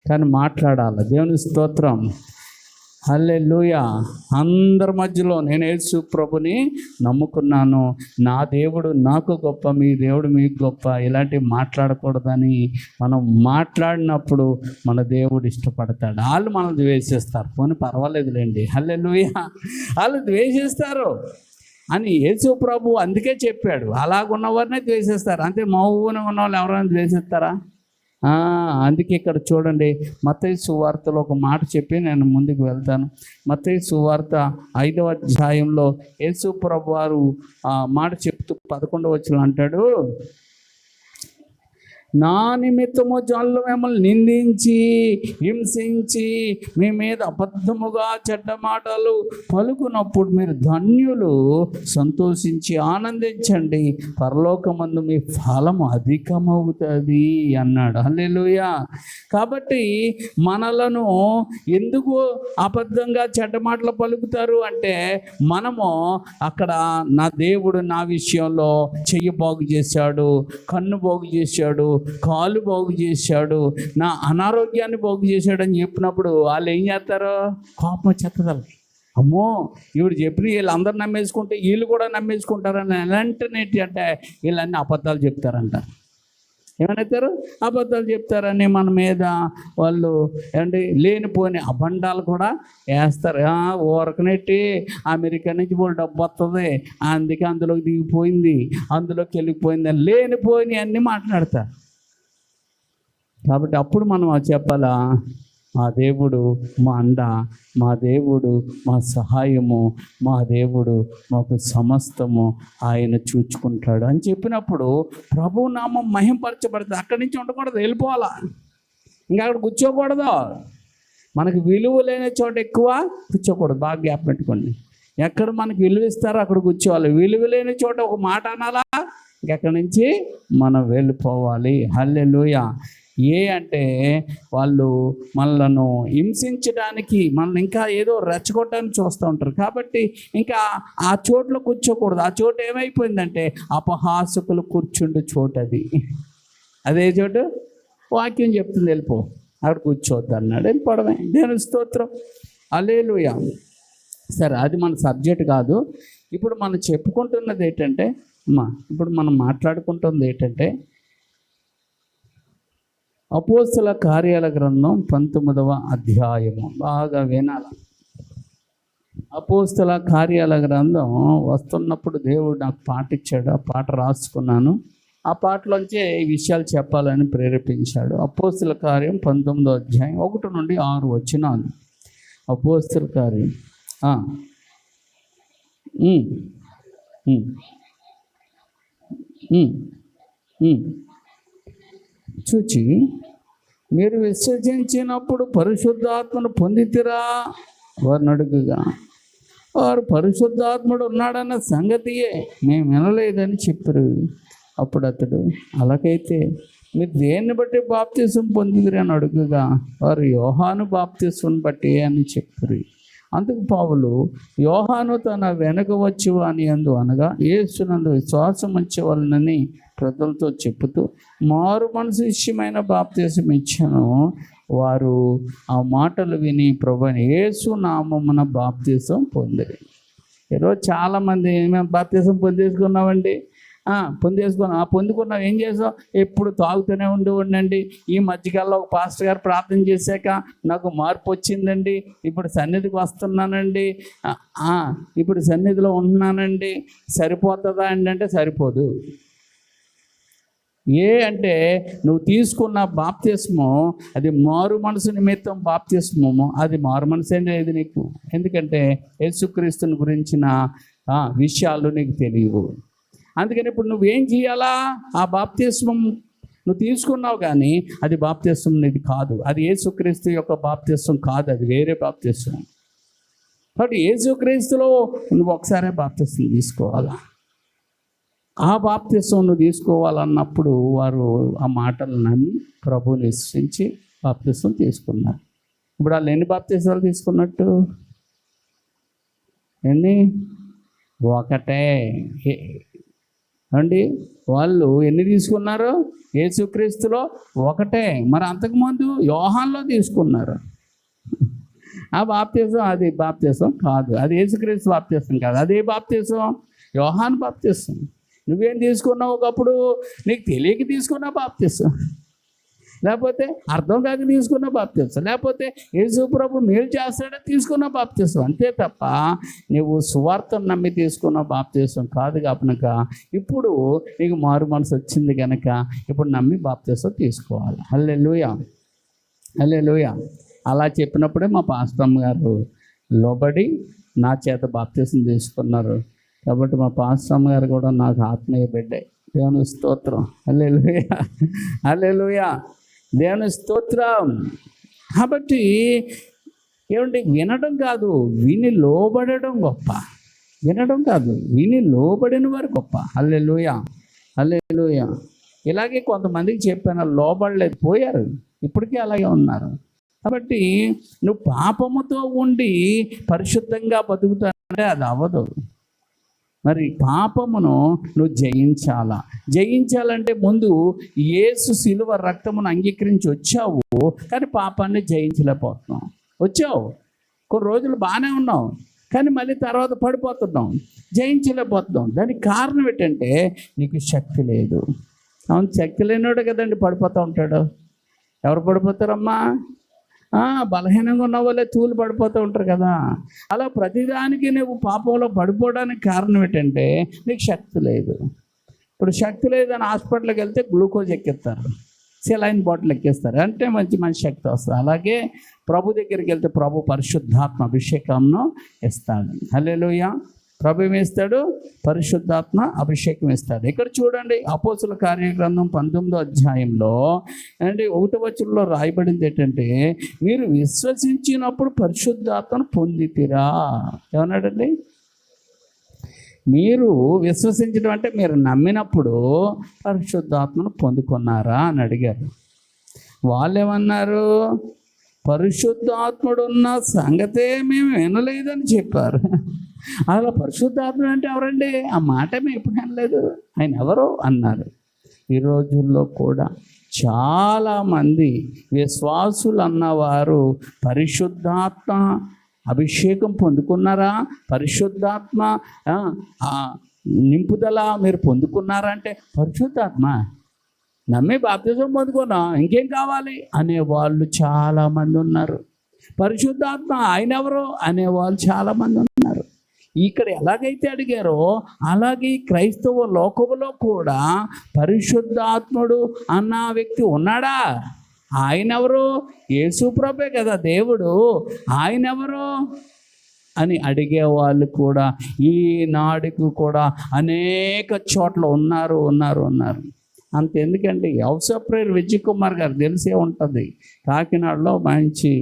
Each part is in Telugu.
కానీ మాట్లాడాలి. దేవుని స్తోత్రం, హల్లెలూయా. అందరి మధ్యలో నేను యేసు ప్రభుని నమ్ముకున్నాను, నా దేవుడు నాకు గొప్ప, మీ దేవుడు మీకు గొప్ప, ఇలాంటివి మాట్లాడకూడదని మనం మాట్లాడినప్పుడు మన దేవుడు ఇష్టపడతాడు. వాళ్ళు మనల్ని ద్వేషిస్తారు, పోనీ పర్వాలేదులేండి, హల్లెలూయా, వాళ్ళు ద్వేషిస్తారు అని యేసు ప్రభు అందుకే చెప్పాడు. అలాగున్నవారినే ద్వేషిస్తారు, అంతే మౌనంగా ఉన్న వాళ్ళు ఎవరైనా ద్వేషిస్తారా? అందుకే ఇక్కడ చూడండి, మత్తయి సువార్తలో ఒక మాట చెప్పి నేను ముందుకు వెళ్తాను. మత్తయి సువార్త 5వ అధ్యాయంలో యేసు ప్రభు వారు మాట చెప్తూ 11వ వచనం అంటాడు, నా నిమిత్తము జనులు మిమ్మల్ని నిందించి హింసించి మీ మీద అబద్ధముగా చెడ్డ మాటలు పలుకున్నప్పుడు మీరు ధన్యులు, సంతోషించి ఆనందించండి, పరలోకమందు మీ ఫలము అధికమవుతుంది అన్నాడు. హల్లెలూయా. కాబట్టి మనలను ఎందుకు అబద్ధంగా చెడ్డ మాటలు పలుకుతారు అంటే, మనము అక్కడ నా దేవుడు నా విషయంలో చెయ్యి బాగు చేశాడు, కన్ను బాగు చేశాడు, కాలు బాగు చేశాడు, నా అనారోగ్యాన్ని బాగు చేశాడు అని చెప్పినప్పుడు వాళ్ళు ఏం చేస్తారు? కోపం వచ్చేస్తుంది. అమ్మో ఇవి చెప్పిన వీళ్ళందరూ నమ్మేసుకుంటే వీళ్ళు కూడా నమ్మేసుకుంటారని ఎలాంటి అంటే వీళ్ళన్నీ అబద్ధాలు చెప్తారంట. ఏమనేస్తారు? అబద్ధాలు చెప్తారని మన మీద వాళ్ళు ఏమంటే లేనిపోని అబండాలు కూడా వేస్తారు. ఊరకనెట్టి అమెరికా నుంచి వాళ్ళు డబ్బు వస్తుంది, అందుకే అందులోకి దిగిపోయింది, అందులోకి వెళ్ళిపోయింది అని లేనిపోయినవి అన్నీ మాట్లాడతారు. కాబట్టి అప్పుడు మనం చెప్పాలా, మా దేవుడు మా అండ, మా దేవుడు మా సహాయము, మా దేవుడు మాకు సమస్తము ఆయన చూచుకుంటాడు అని చెప్పినప్పుడు ప్రభు నామం మహింపరచబడుతుంది. అక్కడి నుంచి ఉండకూడదు, వెళ్ళిపోవాలా, ఇంకా అక్కడ కూర్చోకూడదు. మనకు విలువ లేని చోట ఎక్కువ కూర్చోకూడదు. బాగా గ్యాప్ పెట్టుకోండి. ఎక్కడ మనకు విలువ ఇస్తారో అక్కడ కూర్చోవాలి. విలువ లేని చోట ఒక మాట అనాలా, ఇంకెక్కడి నుంచి మనం వెళ్ళిపోవాలి. హల్లెలూయా. అంటే వాళ్ళు మనలను హింసించడానికి, మనల్ని ఇంకా ఏదో రెచ్చగొట్టడానికి చూస్తూ ఉంటారు. కాబట్టి ఇంకా ఆ చోట్లో కూర్చోకూడదు. ఆ చోటు ఏమైపోయిందంటే అపహాసకులు కూర్చుండే చోటు అది. అదే చోటు వాక్యం చెప్తుంది వెళ్ళిపో, అక్కడ కూర్చోవద్దు అన్నాడు, వెళ్ళిపోవడమే. దేవుని స్తోత్రం, హల్లెలూయా. సరే, అది మన సబ్జెక్ట్ కాదు. ఇప్పుడు మనం చెప్పుకుంటున్నది ఏంటంటే, ఇప్పుడు మనం మాట్లాడుకుంటున్నది ఏంటంటే అపోస్తల కార్యాల గ్రంథం 19వ అధ్యాయము. బాగా వినాలి. అపోస్తల కార్యాల గ్రంథం వస్తున్నప్పుడు దేవుడు నాకు పాట ఇచ్చాడు, ఆ పాట రాసుకున్నాను. ఆ పాటలోంచే ఈ విషయాలు చెప్పాలని ప్రేరేపించాడు. అపోస్తల కార్యం 19వ అధ్యాయం 1 నుండి 6 వచనాలు. అపోస్తల కార్యం చూచి, మీరు విసర్జించినప్పుడు పరిశుద్ధాత్మను పొందితిరా వారిని అడుగుగా, వారు పరిశుద్ధాత్ముడు ఉన్నాడన్న సంగతియే మేము వినలేదని చెప్పారు. అప్పుడు అతడు, అలాగైతే మీరు దేన్ని బట్టి బాప్తిసం పొందిదిరి అని అడుగుగా, వారు యోహాను బాప్తిసం బట్టి అని చెప్పారు. అందుకు పౌలు, యోహాను తన వెనక వచ్చి వాని యందు అనగా యేసునందు విశ్వాసం ఉంచవలనని ప్రజలతో చెప్పుతూ మారు మనసు విషయమైన బాప్తిసం ఇచ్చాను. వారు ఆ మాటలు విని ప్రభువైన యేసు నామమున బాప్తిసం పొందిరి. ఈరోజు చాలామంది మేము బాప్తిసం పొందేసుకున్నామండి, పొందుకున్నాం, ఏం చేసాం? ఎప్పుడు తాగుతూనే ఉండండి. ఈ మధ్యకాలంలో ఒక పాస్టర్ గారు ప్రార్థన చేశాక నాకు మార్పు వచ్చిందండి, ఇప్పుడు సన్నిధికి వస్తున్నానండి, ఇప్పుడు సన్నిధిలో ఉంటున్నానండి, సరిపోతుందా అండి అంటే సరిపోదు. అంటే నువ్వు తీసుకున్న బాప్తిస్మం అది మారు మనసు నిమిత్తం బాప్తిస్మము, అది మారు మనసు లేదు నీకు. ఎందుకంటే యేసుక్రీస్తుని గురించిన విషయాలు నీకు తెలియవు. అందుకని ఇప్పుడు నువ్వేం చేయాలా? ఆ బాప్తిస్మం నువ్వు తీసుకున్నావు కానీ అది బాప్తిస్మం నీది కాదు, అది యేసుక్రీస్తు యొక్క బాప్తిస్మం కాదు, అది వేరే బాప్తిస్మం. కాబట్టి యేసుక్రీస్తులో నువ్వు ఒకసారే బాప్తిస్మం తీసుకోవాలా. ఆ బాప్తిస్మం నువ్వు తీసుకోవాలన్నప్పుడు వారు ఆ మాటలు నమ్మి ప్రభువుని విశ్వసించి బాప్తిస్మం తీసుకున్నారు. ఇప్పుడు వాళ్ళు ఎన్ని బాప్తిస్మాలు తీసుకున్నట్టు? ఎన్ని? ఒకటే. అండి వాళ్ళు ఎన్ని తీసుకున్నారు? యేసుక్రీస్తులో ఒకటే. మరి అంతకుముందు యోహాన్లో తీసుకున్నారు. ఆ బాప్తీసం అది బాప్తీసం కాదు, అది యేసుక్రీస్తు బాప్తీసం కాదు. అదే బాప్తీసం యోహాను బాప్తీసం. నువ్వేం తీసుకున్నావు ఒకప్పుడు? నీకు తెలియక తీసుకున్న బాప్తీసం, లేకపోతే అర్థం కాక తీసుకున్న బాప్తీసం, లేకపోతే యేసు ప్రభు మేలు చేస్తాడని తీసుకున్న బాప్తీసం. అంతే తప్ప నువ్వు సువార్తను నమ్మి తీసుకున్న బాప్తీసం కాదు. కనుక ఇప్పుడు నీకు మారు మనసు వచ్చింది కనుక ఇప్పుడు నమ్మి బాప్తీసం తీసుకోవాలి. హల్లెలూయా, హల్లెలూయా. అలా చెప్పినప్పుడే మా పాస్టమ్ గారు లోబడి నా చేత బాప్తీసం తీసుకున్నారు. కాబట్టి మా పాస్టమ్ గారు కూడా నాకు ఆత్మీయ బిడ్డే. దేవుని స్తోత్రం. హల్లెలూయా, హల్లెలూయా, దేవుని స్తోత్రం. కాబట్టి ఏమంటే వినడం కాదు, విని లోబడడం గొప్ప. వినడం కాదు, విని లోబడిన వారు గొప్ప. హల్లెలూయా, హల్లెలూయా. ఇలాగే కొంతమందికి చెప్పాను, లోబడలేదు, పోయారు, ఇప్పటికీ అలాగే ఉన్నారు. కాబట్టి నువ్వు పాపముతో ఉండి పరిశుద్ధంగా బతుకుతానంటే అది అవ్వదు. మరి పాపమును నువ్వు జయించాలంటే ముందు యేసు శిలువ రక్తమును అంగీకరించి వచ్చావు, కానీ పాపాన్ని జయించలేకపోతున్నావు. వచ్చావు, కొన్ని రోజులు బాగానే ఉన్నావు, కానీ మళ్ళీ తర్వాత పడిపోతున్నాం, జయించలేకపోతున్నాం. దానికి కారణం ఏంటంటే నీకు శక్తి లేదు. అవును, శక్తి లేనివాడు కదండి పడిపోతూ ఉంటాడు. ఎవరు పడిపోతారమ్మా? బలహీనంగా ఉన్న వాళ్ళే తూలు పడిపోతూ ఉంటారు కదా. అలా ప్రతిదానికి నువ్వు పాపంలో పడిపోవడానికి కారణం ఏంటంటే నీకు శక్తి లేదు. ఇప్పుడు శక్తి లేదని హాస్పిటల్కి వెళ్తే గ్లూకోజ్ ఎక్కిస్తారు, సెలైన్ బాటిల్ ఎక్కిస్తారు, అంటే మంచి శక్తి వస్తుంది. అలాగే ప్రభు దగ్గరికి వెళ్తే ప్రభు పరిశుద్ధాత్మ అభిషేకంను ఇస్తాడు. హల్లెలూయా. ప్రభు ఏమిస్తాడు? పరిశుద్ధాత్మ అభిషేకం ఇస్తాడు. ఇక్కడ చూడండి, అపోస్తుల కార్యగ్రంథం 19వ అధ్యాయంలో అంటే 1వ వచనంలో రాయబడింది ఏంటంటే, మీరు విశ్వసించినప్పుడు పరిశుద్ధాత్మను పొందితిరా. ఏమన్నాడండి? మీరు విశ్వసించడం అంటే మీరు నమ్మినప్పుడు పరిశుద్ధాత్మను పొందుకున్నారా అని అడిగారు. వాళ్ళు ఏమన్నారు? పరిశుద్ధాత్ముడు ఉన్న సంగతే మేము వినలేదని చెప్పారు. అలా పరిశుద్ధాత్ముడు అంటే ఎవరండి? ఆ మాట మేము ఎప్పుడు వినలేదు, ఆయన ఎవరో అన్నారు. ఈ రోజుల్లో కూడా చాలామంది విశ్వాసులు అన్నవారు పరిశుద్ధాత్మ అభిషేకం పొందుకున్నారా, పరిశుద్ధాత్మ నింపుదల మీరు పొందుకున్నారా అంటే, పరిశుద్ధాత్మ నమ్మి బాప్తిజం పొందుకున్నాం, ఇంకేం కావాలి అనేవాళ్ళు చాలామంది ఉన్నారు. పరిశుద్ధాత్మ ఆయన ఎవరో అనేవాళ్ళు చాలామంది ఉన్నారు. ఇక్కడ ఎలాగైతే అడిగారో అలాగే క్రైస్తవ లోకములో కూడా పరిశుద్ధాత్ముడు అన్న వ్యక్తి ఉన్నాడా? ఆయన ఎవరు? యేసు ప్రభువే కదా దేవుడు, ఆయన ఎవరు అని అడిగేవాళ్ళు కూడా ఈనాడుకు కూడా అనేక చోట్ల ఉన్నారు. అంతెందుకండి, ఔసప్రేయర్ విజయ్ కుమార్ గారు తెలిసే ఉంటుంది, కాకినాడలో మంచి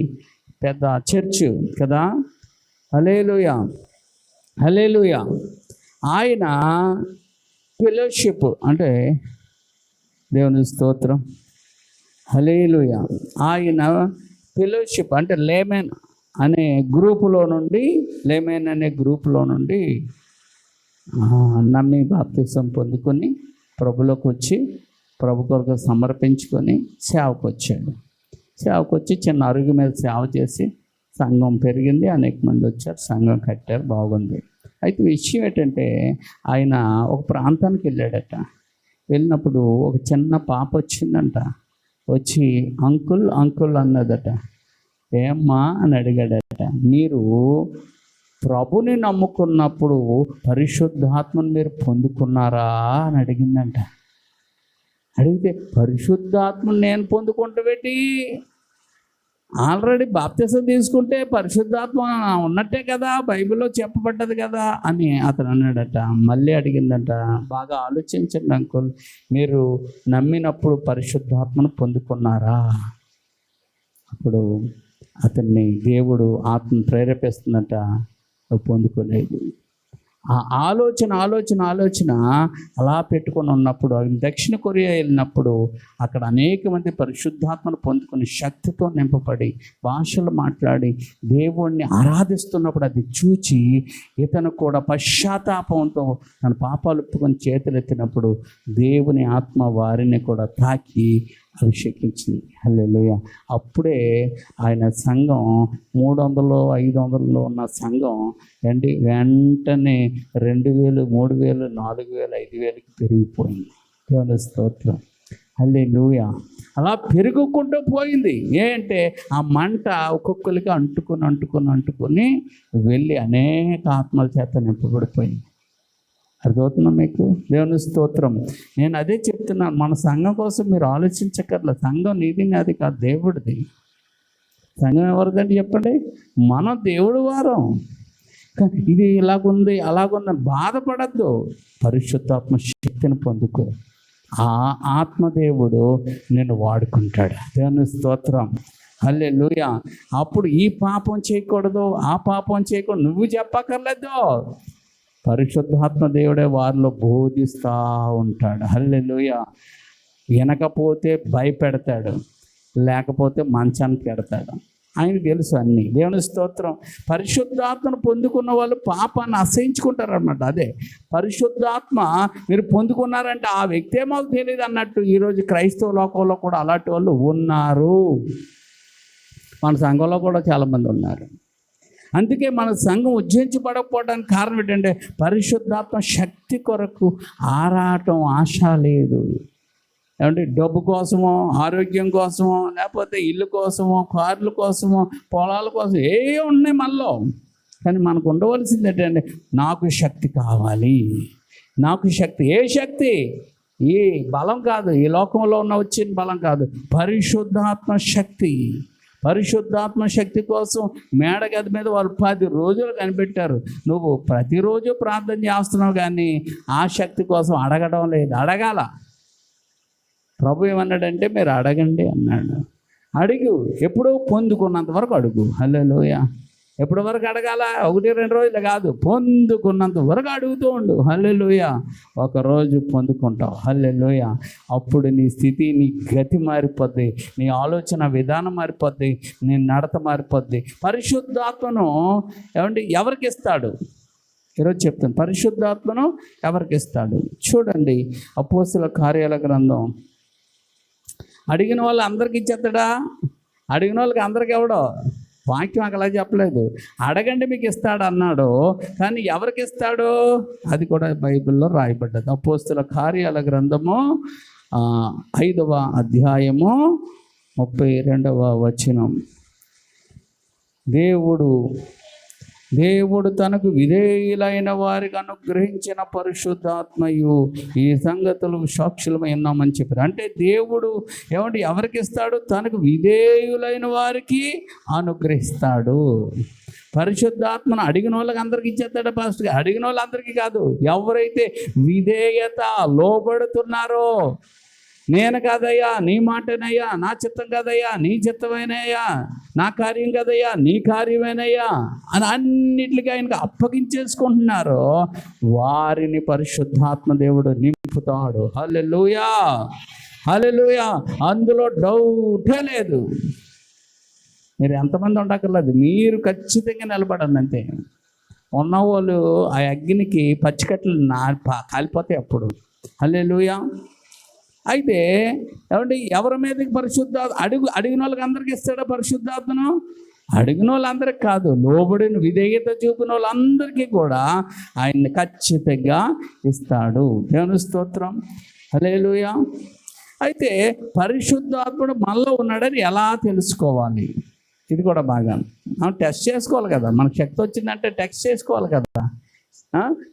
పెద్ద చర్చ్ కదా. హల్లెలూయా, హల్లెలూయా. ఆయన ఫెలోషిప్ అంటే దేవుని స్తోత్రం, హల్లెలూయా. ఆయన ఫెలోషిప్ అంటే లేమెన్ అనే గ్రూపులో నుండి నమ్మి బాప్తిసం పొందుకొని ప్రభులోకి వచ్చి ప్రభు కొరకు సమర్పించుకొని సేవకు వచ్చి చిన్న అరుగు మీద సేవ చేసి సంఘం పెరిగింది, అనేక మంది వచ్చారు, సంఘం కట్టారు, బాగుంది. అయితే విషయం ఏంటంటే ఆయన ఒక ప్రాంతానికి వెళ్ళాడట. వెళ్ళినప్పుడు ఒక చిన్న పాప వచ్చిందంట. వచ్చి అంకుల్ అన్నదట. ఏమ్మా అని అడిగాడట. మీరు ప్రభుని నమ్ముకున్నప్పుడు పరిశుద్ధాత్మను మీరు పొందుకున్నారా అని అడిగిందంట. అడిగితే పరిశుద్ధాత్మను నేను పొందుకుంటావేటి? ఆల్రెడీ బాప్తిసం తీసుకుంటే పరిశుద్ధాత్మ ఉన్నట్టే కదా, బైబిల్లో చెప్పబడ్డది కదా అని అతను అన్నాడట. మళ్ళీ అడిగిందంట, బాగా ఆలోచించండి అంకుల్, మీరు నమ్మినప్పుడు పరిశుద్ధాత్మను పొందుకున్నారా? అప్పుడు అతన్ని దేవుడు ఆత్మ ప్రేరేపిస్తున్నట్ట, పొందుకోలేదు. ఆ ఆలోచన అలా పెట్టుకొని ఉన్నప్పుడు దక్షిణ కొరియా వెళ్ళినప్పుడు అక్కడ అనేక మంది పరిశుద్ధాత్మను పొందుకుని శక్తితో నింపబడి భాషలు మాట్లాడి దేవుణ్ణి ఆరాధిస్తున్నప్పుడు అది చూచి ఇతను కూడా పశ్చాత్తాపంతో తన పాపాలు ఒప్పుకొని చేతులెత్తినప్పుడు దేవుని ఆత్మ వారిని కూడా తాకి అభిషేకించింది. హల్లెలూయా. అప్పుడే ఆయన సంఘం 300 500 ఉన్న సంఘం వెంటనే 2000 3000 4000 5000కి పెరిగిపోయింది. దేవుని స్తోత్రం. హల్లెలూయా. అలా పెరుగుకుంటూ పోయింది. ఏంటంటే ఆ మంట ఒక్కొక్కరికి అంటుకొని వెళ్ళి అనేక ఆత్మల చేత నింపబడిపోయింది. అర్థమవుతుందా మీకు? దేవుని స్తోత్రం. నేను అదే చెప్తున్నాను, మన సంఘం కోసం మీరు ఆలోచించక్కర్లేదు. సంఘం నీది నాది కాదు, దేవుడిది. సంఘం ఎవరిదండి చెప్పండి? మనం దేవుడు వారం. ఇది ఇలాగుంది అలాగుందని బాధపడద్దు. పరిశుద్ధాత్మ శక్తిని పొందుకో. ఆ ఆత్మదేవుడు నేను వాడుకుంటాడు. దేవుని స్తోత్రం. హల్లెలూయా. అప్పుడు ఈ పాపం చేయకూడదు, ఆ పాపం చేయకూడదు నువ్వు చెప్పక్కర్లేదు. పరిశుద్ధాత్మ దేవుడే వారిలో బోధిస్తూ ఉంటాడు. హల్లెలూయా. వినకపోతే భయపెడతాడు, లేకపోతే మంచానికి పెడతాడు. ఆయన తెలుసు అన్నీ. దేవుని స్తోత్రం. పరిశుద్ధాత్మను పొందుకున్న వాళ్ళు పాపాన్ని అసహించుకుంటారు అన్నమాట. అదే పరిశుద్ధాత్మ మీరు పొందుకున్నారంటే ఆ వ్యక్తే మాకు తెలియదు అన్నట్టు ఈరోజు క్రైస్తవ లోకంలో కూడా అలాంటి వాళ్ళు ఉన్నారు. మన సంఘంలో కూడా చాలామంది ఉన్నారు. అందుకే మన సంఘం ఉజ్జించబడకపోవడానికి కారణం ఏంటంటే పరిశుద్ధాత్మ శక్తి కొరకు ఆరాటం, ఆశ లేదు. ఏమంటే డబ్బు కోసమో, ఆరోగ్యం కోసమో, లేకపోతే ఇల్లు కోసమో, కార్ల కోసమో, పొలాల కోసం ఏ ఉన్నాయి మనలో. కానీ మనకు ఉండవలసింది ఏంటంటే నాకు శక్తి కావాలి. నాకు శక్తి. ఏ శక్తి? ఈ బలం కాదు, ఈ లోకంలో ఉన్న వచ్చిన బలం కాదు, పరిశుద్ధాత్మ శక్తి. పరిశుద్ధాత్మ శక్తి కోసం మేడగది మీద వాళ్ళు 10 రోజులు కనిపెట్టారు. నువ్వు ప్రతిరోజు ప్రార్థన చేస్తున్నావు కానీ ఆ శక్తి కోసం అడగడం లేదు. అడగాల. ప్రభు ఏమన్నాడంటే మీరు అడగండి అన్నాడు. అడుగు. ఎప్పుడూ పొందుకున్నంత వరకు అడుగు. హల్లెలూయా. ఎప్పటి వరకు అడగాల? 1-2 రోజులు కాదు, పొందుకున్నంత వరకు అడుగుతూ ఉండు. హల్లెలూయా. ఒకరోజు పొందుకుంటావు. హల్లెలూయా. అప్పుడు నీ స్థితి, నీ గతి మారిపోద్ది, నీ ఆలోచన విధానం మారిపోద్ది, నీ నడత మారిపోద్ది. పరిశుద్ధాత్మను ఎవరికి ఇస్తాడు? ఈరోజు చెప్తాను. పరిశుద్ధాత్మను ఎవరికి ఇస్తాడు? చూడండి, అపోస్తలుల కార్యాల గ్రంథం. అడిగిన వాళ్ళు అందరికి ఇచ్చేస్తాడా? అడిగిన వాళ్ళకి అందరికి ఎవడో? వాక్యం అలా చెప్పలేదు. అడగండి మీకు ఇస్తాడు అన్నాడు. కానీ ఎవరికి ఇస్తాడు? అది కూడా బైబిల్లో రాయబడ్డది. అపోస్తలుల కార్యాల గ్రంథము 5వ అధ్యాయము 32వ వచనం. దేవుడు తనకు విధేయులైన వారికి అనుగ్రహించిన పరిశుద్ధాత్మయు ఈ సంగతులు సాక్షులమై ఉన్నామని చెప్పారు. అంటే దేవుడు ఎవరికి ఇస్తాడు? తనకు విధేయులైన వారికి అనుగ్రహిస్తాడు. పరిశుద్ధాత్మను అడిగిన వాళ్ళకి అందరికి ఇచ్చేస్తాడు పాస్టర్. అడిగిన వాళ్ళందరికీ కాదు, ఎవరైతే విధేయత లోబడుతున్నారో, నేను కాదయ్యా నీ మాటనయ్యా, నా చిత్తం కాదయ్యా నీ చిత్తమైనయ్యా, నా కార్యం కాదయ్యా నీ కార్యమేనయ్యా అని అన్నిటికీ ఆయనకు అప్పగించేసుకుంటున్నారో వారిని పరిశుద్ధాత్మ దేవుడు నింపుతాడు. హల్లెలూయా. హల్లెలూయా. అందులో డౌటే లేదు. మీరు ఎంతమంది ఉండక్కర్లేదు, మీరు ఖచ్చితంగా నిలబడండి అంతే. ఉన్నవాళ్ళు ఆ అగ్నికి పచ్చికట్లు కాలిపోతాయి అప్పుడు. హల్లెలూయా. అయితే ఎవరి మీదకి అడిగిన వాళ్ళకి అందరికి ఇస్తాడా పరిశుద్ధాత్మను? అడిగిన వాళ్ళందరికి కాదు, లోబడిన విధేయత చూపిన వాళ్ళందరికీ కూడా ఆయన్ని ఖచ్చితంగా ఇస్తాడు. దేవుని స్తోత్రం. హల్లెలూయా. అయితే పరిశుద్ధాత్ముడు మనలో ఉన్నాడని ఎలా తెలుసుకోవాలి? ఇది కూడా బాగా మనం టెస్ట్ చేసుకోవాలి కదా. మనకు శక్తి వచ్చిందంటే టెస్ట్ చేసుకోవాలి కదా.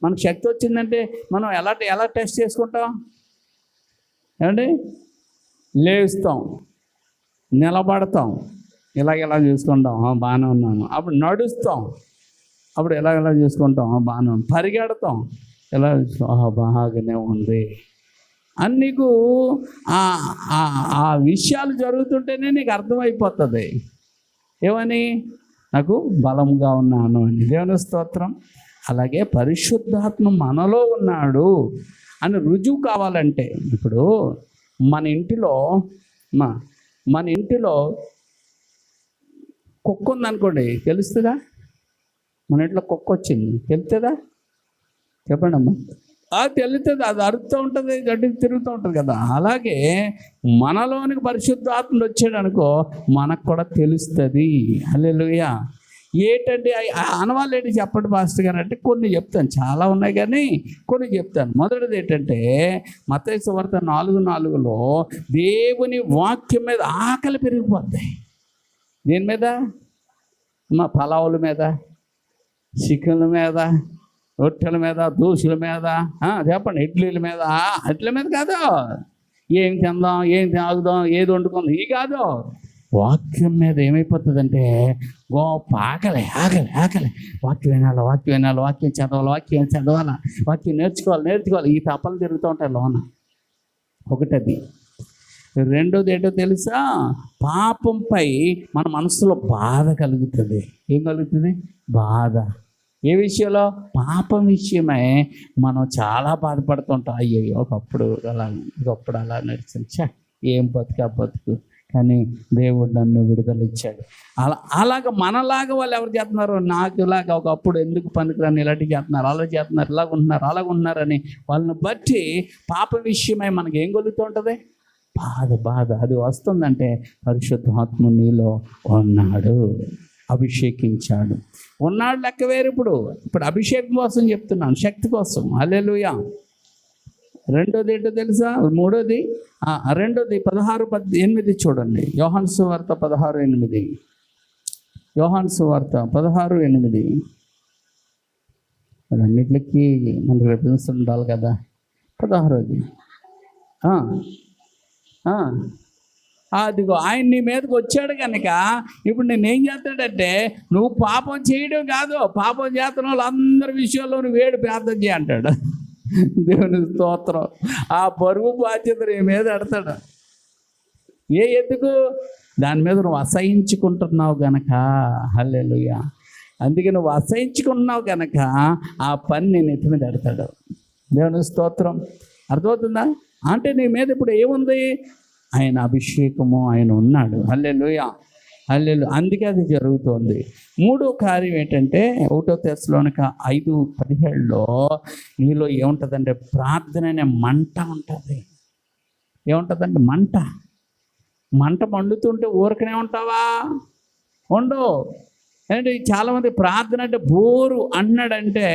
మనకు శక్తి వచ్చిందంటే మనం ఎలా టెస్ట్ చేసుకుంటాం? లేస్తాం, నిలబడతాం, ఇలా చూసుకుంటాం, బాగానే ఉన్నాను. అప్పుడు నడుస్తాం, అప్పుడు ఎలా చూసుకుంటాం, బాగానే ఉన్నాం. పరిగెడతాం, ఎలా బాగానే ఉంది అని నీకు ఆ విషయాలు జరుగుతుంటేనే నీకు అర్థమైపోతుంది. ఏమని? నాకు బలంగా ఉన్నాను అని. దేవుని స్తోత్రం. అలాగే పరిశుద్ధాత్మ మనలో ఉన్నాడు అని రుజువు కావాలంటే, ఇప్పుడు మన ఇంటిలో కుక్క ఉందనుకోండి, తెలుస్తుందా? మన ఇంట్లో కుక్క వచ్చింది, తెలుస్తుందా? చెప్పండి అమ్మా. తెలుస్తుంది, అది అరుస్తూ ఉంటుంది, గడ్డికి తిరుగుతూ ఉంటుంది కదా. అలాగే మనలోనికి పరిశుద్ధాత్ముడు వచ్చాడు అనుకో, మనకు కూడా తెలుస్తుంది. హల్లెలూయా. ఏంటంటే అనవాళ్ళు ఏంటి చెప్పండి పాస్టర్ గారు అంటే, కొన్ని చెప్తాను, చాలా ఉన్నాయి కానీ కొన్ని చెప్తాను. మొదటిది ఏంటంటే మత్తయి సువార్త 4:4లో దేవుని వాక్యం మీద ఆకలి పెరిగిపోద్ది. దేని మీద? మా పలావుల మీద, చికెన్ల మీద, రొట్టెల మీద, దోశల మీద, చెప్పండి, ఇడ్లీల మీద. ఇడ్లీల మీద కాదు, ఏం తిందాం, ఏం తాగుదాం, ఏది వండుకుందాం, ఇది కాదు. వాక్యం మీద ఏమైపోతుందంటే గొప్ప ఆకలి ఆకలి ఆకలి. వాక్యం వినాలి, వాక్యం వినాలి, వాక్యం చదవాలి, వాక్యం చదవాలి, వాక్యం నేర్చుకోవాలి. ఈ తపలు తిరుగుతూ ఉంటాయి లోన. ఒకటది. రెండోది ఏంటో తెలుసా? పాపంపై మన మనసులో బాధ కలుగుతుంది. ఏం కలుగుతుంది? బాధ. ఏ విషయంలో? పాపం విషయమై మనం చాలా బాధపడుతుంటాం. అయ్యో ఒకప్పుడు అలా నడిచింది, ఏం బతుకు, కానీ దేవుడు నన్ను విడుదల ఇచ్చాడు. అలాగ మనలాగా వాళ్ళు ఎవరు చేస్తున్నారు? నాకు ఇలాగ ఒకప్పుడు ఎందుకు పనికిరాని ఇలాంటివి చేస్తున్నారు, అలా చేస్తున్నారు, అలాగుంటున్నారని వాళ్ళని బట్టి పాప విషయమై మనకి ఏం కలుగుతూ ఉంటుంది? బాధ. అది వస్తుందంటే పరిశుద్ధాత్మ నీలో ఉన్నాడు, అభిషేకించాడు. ఉన్నాడు లెక్క వేరు. ఇప్పుడు అభిషేకం కోసం చెప్తున్నాను, శక్తి కోసం. హల్లెలూయా. రెండోది ఏంటో తెలుసా? మూడోది 16:8 చూడండి. యోహాను సువార్త 16:8. యోహాను సువార్త 16:8. అన్నిటికీ మనకు రెఫరెన్స్ ఉండాలి కదా. 16ది. అదిగో ఆయన నీ మీదకి వచ్చాడు కనుక ఇప్పుడు నేనేం చేస్తాడంటే, నువ్వు పాపం చేయడం కాదు, పాపం చేస్తున్న వాళ్ళందరి విషయంలో నువ్వు వేడి ప్రార్థన చేయ అంటాడు. దేవుని స్తోత్రం. ఆ బరువు బాధ్యత నీ మీద పెడతాడు. ఎందుకు? దాని మీద నువ్వు అసహించుకుంటున్నావు గనక. హల్లెలూయా. అందుకే నువ్వు అసహించుకుంటున్నావు గనక ఆ పని నేను ఎత్తి మీద పెడతాడు. దేవుని స్తోత్రం. అర్థమవుతుందా? అంటే నీ మీద ఇప్పుడు ఏముంది? ఆయన అభిషేకము, ఆయన ఉన్నాడు. హల్లెలూయా. అందుకే అది జరుగుతోంది. మూడో కార్యం ఏంటంటే 1 తెస్సలోనిక 5:17లో నీలో ఏముంటుందంటే ప్రార్థన అనే మంట ఉంటుంది. ఏముంటుందంటే మంట మండుతుంటే ఊరకనే ఉంటావా? ఉండవు. అంటే చాలామంది ప్రార్థన అంటే బోరు అన్నాడంటే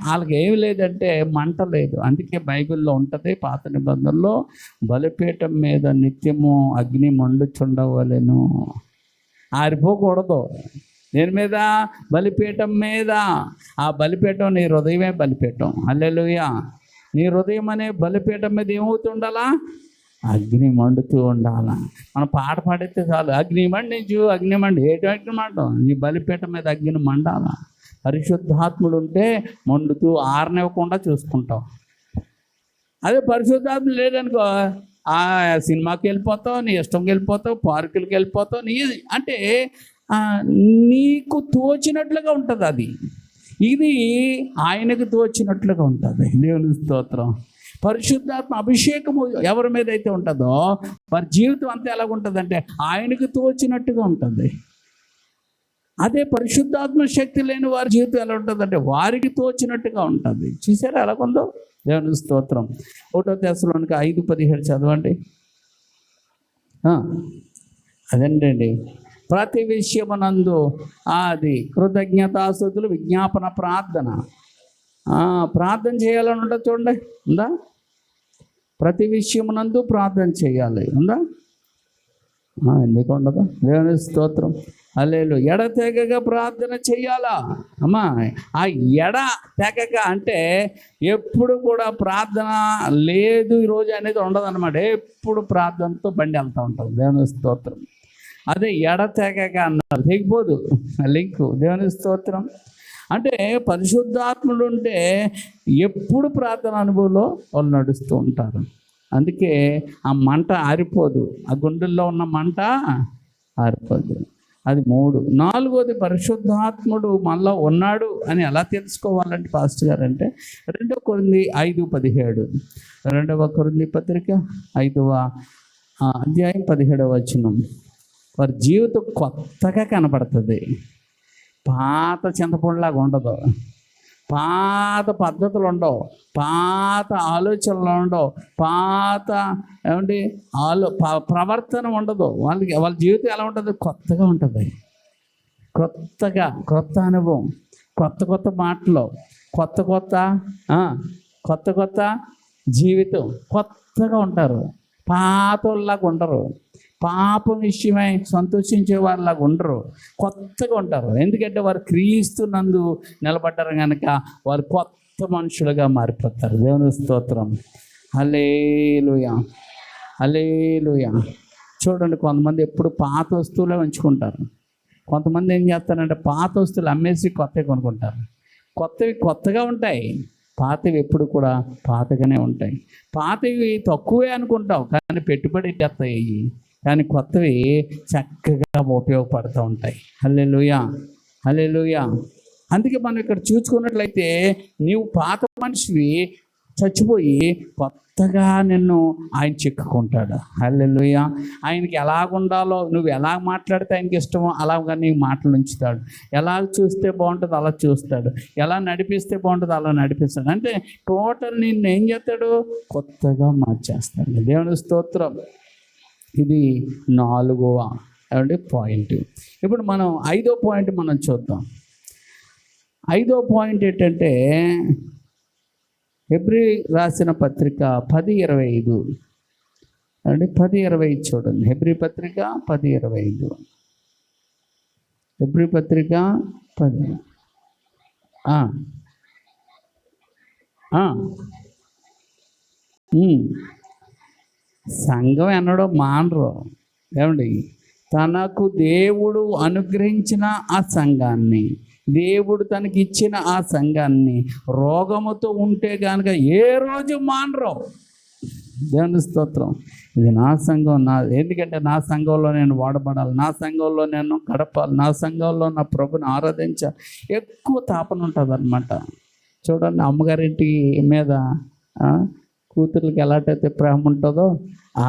వాళ్ళకి ఏమి లేదంటే మంట లేదు. అందుకే బైబిల్లో ఉంటుంది, పాత నిబంధనలో, బలిపీఠం మీద నిత్యము అగ్ని మండుచుండవలెను. ఆరిపోకూడదు. దేని మీద? బలిపీఠం మీద. ఆ బలిపీఠం నీ హృదయమే బలిపీఠం. హల్లెలూయా. నీ హృదయం అనే బలిపీఠం మీద ఏమవుతుండాలా? అగ్ని మండుతూ ఉండాల. మనం పాట పాడితే చాలు, అగ్ని మండించు, అగ్ని మండి. అగ్ని మండడం? ఈ బలిపీఠం మీద అగ్ని మండాల. పరిశుద్ధాత్ముడు ఉంటే మండుతూ ఆరనివ్వకుండా చూసుకుంటాం. అదే పరిశుద్ధాత్మ లేదనుకో, ఆ సినిమాకి వెళ్ళిపోతావు, నీ ఇష్టంకి వెళ్ళిపోతావు, పార్కులకి వెళ్ళిపోతావు. అంటే నీకు తోచినట్లుగా ఉంటుంది. అది ఇది ఆయనకు తోచినట్లుగా ఉంటుంది. దేవుని స్తోత్రం. పరిశుద్ధాత్మ అభిషేకము ఎవరి మీద అయితే ఉంటుందో వారి జీవితం అంతా ఎలాగుంటుందంటే ఆయనకు తోచినట్టుగా ఉంటుంది. అదే పరిశుద్ధాత్మ శక్తి లేని వారి జీవితం ఎలా ఉంటుందంటే వారికి తోచినట్టుగా ఉంటుంది. చూసారా ఎలాగుందో? దేవుని స్తోత్రం. 1 తెస్సలోనిక 5:17 చదవండి. అదేంటండి, ప్రతి విషయమునందు అది కృతజ్ఞతాస్తుతులు, విజ్ఞాపన ప్రార్థన. ప్రార్థన చేయాలని ఉంటుంది చూడండి, ఉందా? ప్రతి విషయమునందు ప్రార్థన చేయాలి, ఉందా? ఎందుకు ఉండదు? దేవుని స్తోత్రం. హల్లెలూయా. ఎడతెగక ప్రార్థన చేయాలా అమ్మా? ఆ తెగక అంటే ఎప్పుడు కూడా ప్రార్థన లేదు ఈరోజు అనేది ఉండదు అనమాట. ఎప్పుడు ప్రార్థనతో బండి వెళ్తూ ఉంటుంది. దేవుని స్తోత్రం. అదే తెగక అన్నారు, తెగిపోదు లింకు. దేవుని స్తోత్రం. అంటే పరిశుద్ధాత్ముడు ఉంటే ఎప్పుడు ప్రార్థన అనుభవంలో వాళ్ళు నడుస్తూ ఉంటారు. అందుకే ఆ మంట ఆరిపోదు, ఆ గుండెల్లో ఉన్న మంట ఆరిపోదు. అది 3. 4వది పరిశుద్ధాత్ముడు మనలో ఉన్నాడు అని ఎలా తెలుసుకోవాలంటే పాస్టర్ గారు అంటే 2 కొరింథీ 5:17, 2 కొరింథీ పత్రిక 5వ అధ్యాయం 17వ వచనం. వారి జీవితం కొత్తగా కనపడుతుంది. పాత చింతపండులాగా ఉండదు, పాత పద్ధతులు ఉండవు, పాత ఆలోచనలు ఉండవు, పాత ఏమంటే ప్రవర్తన ఉండదు. వాళ్ళ జీవితం ఎలా ఉంటుంది? కొత్తగా ఉంటుంది. కొత్త అనుభవం, కొత్త మాటలు, కొత్త జీవితం, కొత్తగా ఉంటారు. పాతోళ్ళలాగా ఉండరు, పాపం విషయమై సంతోషించే వారిలాగా ఉండరు, కొత్తగా ఉంటారు. ఎందుకంటే వారు క్రీస్తునందు నిలబడ్డారు కనుక వారు కొత్త మనుషులుగా మారిపోతారు. దేవుని స్తోత్రం. హల్లెలూయా, హల్లెలూయా. చూడండి, కొంతమంది ఎప్పుడు పాత వస్తువులే ఉంచుకుంటారు. కొంతమంది ఏం చేస్తారంటే పాత వస్తువులు అమ్మేసి కొత్తవి కొనుక్కుంటారు. కొత్తవి కొత్తగా ఉంటాయి, పాతవి ఎప్పుడు కూడా పాతగానే ఉంటాయి. పాతవి తక్కువే అనుకుంటావు కానీ పెట్టుబడి చేస్తాయి, కానీ కొత్తవి చక్కగా ఉపయోగపడుతూ ఉంటాయి. హల్లెలూయా, హల్లెలూయా. అందుకే మనం ఇక్కడ చూసుకున్నట్లయితే నీవు పాత మనిషివి చచ్చిపోయి కొత్తగా నిన్ను ఆయన చిక్కుకుంటాడు. హల్లెలూయా. ఆయనకి ఎలాగుండాలో, నువ్వు ఎలా మాట్లాడితే ఆయనకి ఇష్టమో అలాగా నీ మాటలు ఉంచుతాడు. ఎలా చూస్తే బాగుంటుందో అలా చూస్తాడు, ఎలా నడిపిస్తే బాగుంటుందో అలా నడిపిస్తాడు. అంటే టోటల్ నిన్ను ఏం చేస్తాడు? కొత్తగా మార్చేస్తాడు. దేవుని స్తోత్రం. ఇది 4వ పాయింట్. ఇప్పుడు మనం 5వ పాయింట్ మనం చూద్దాం. 5వ పాయింట్ ఏంటంటే హెబ్రీ రాసిన పత్రిక 10:25 10:25 చూడండి. హెబ్రీ పత్రిక 10:25. హెబ్రీ పత్రిక 10. సంఘం ఎన్నడో మానరు. ఏమండి, తనకు దేవుడు అనుగ్రహించిన ఆ సంఘాన్ని, దేవుడు తనకి ఇచ్చిన ఆ సంఘాన్ని రోగముతో ఉంటే కనుక ఏ రోజు మానరు. దేవుని స్తోత్రం. ఇది నా సంఘం, ఎందుకంటే నా సంఘంలో నేను వాడబడాలి, నా సంఘంలో నేను గడపాలి, నా సంఘంలో నా ప్రభుని ఆరాధించాలి, ఎక్కువ తాపన ఉంటుంది అన్నమాట. చూడండి, అమ్మగారింటి మీద కూతుర్లకి ఎలాంటైతే ప్రేమ ఉంటుందో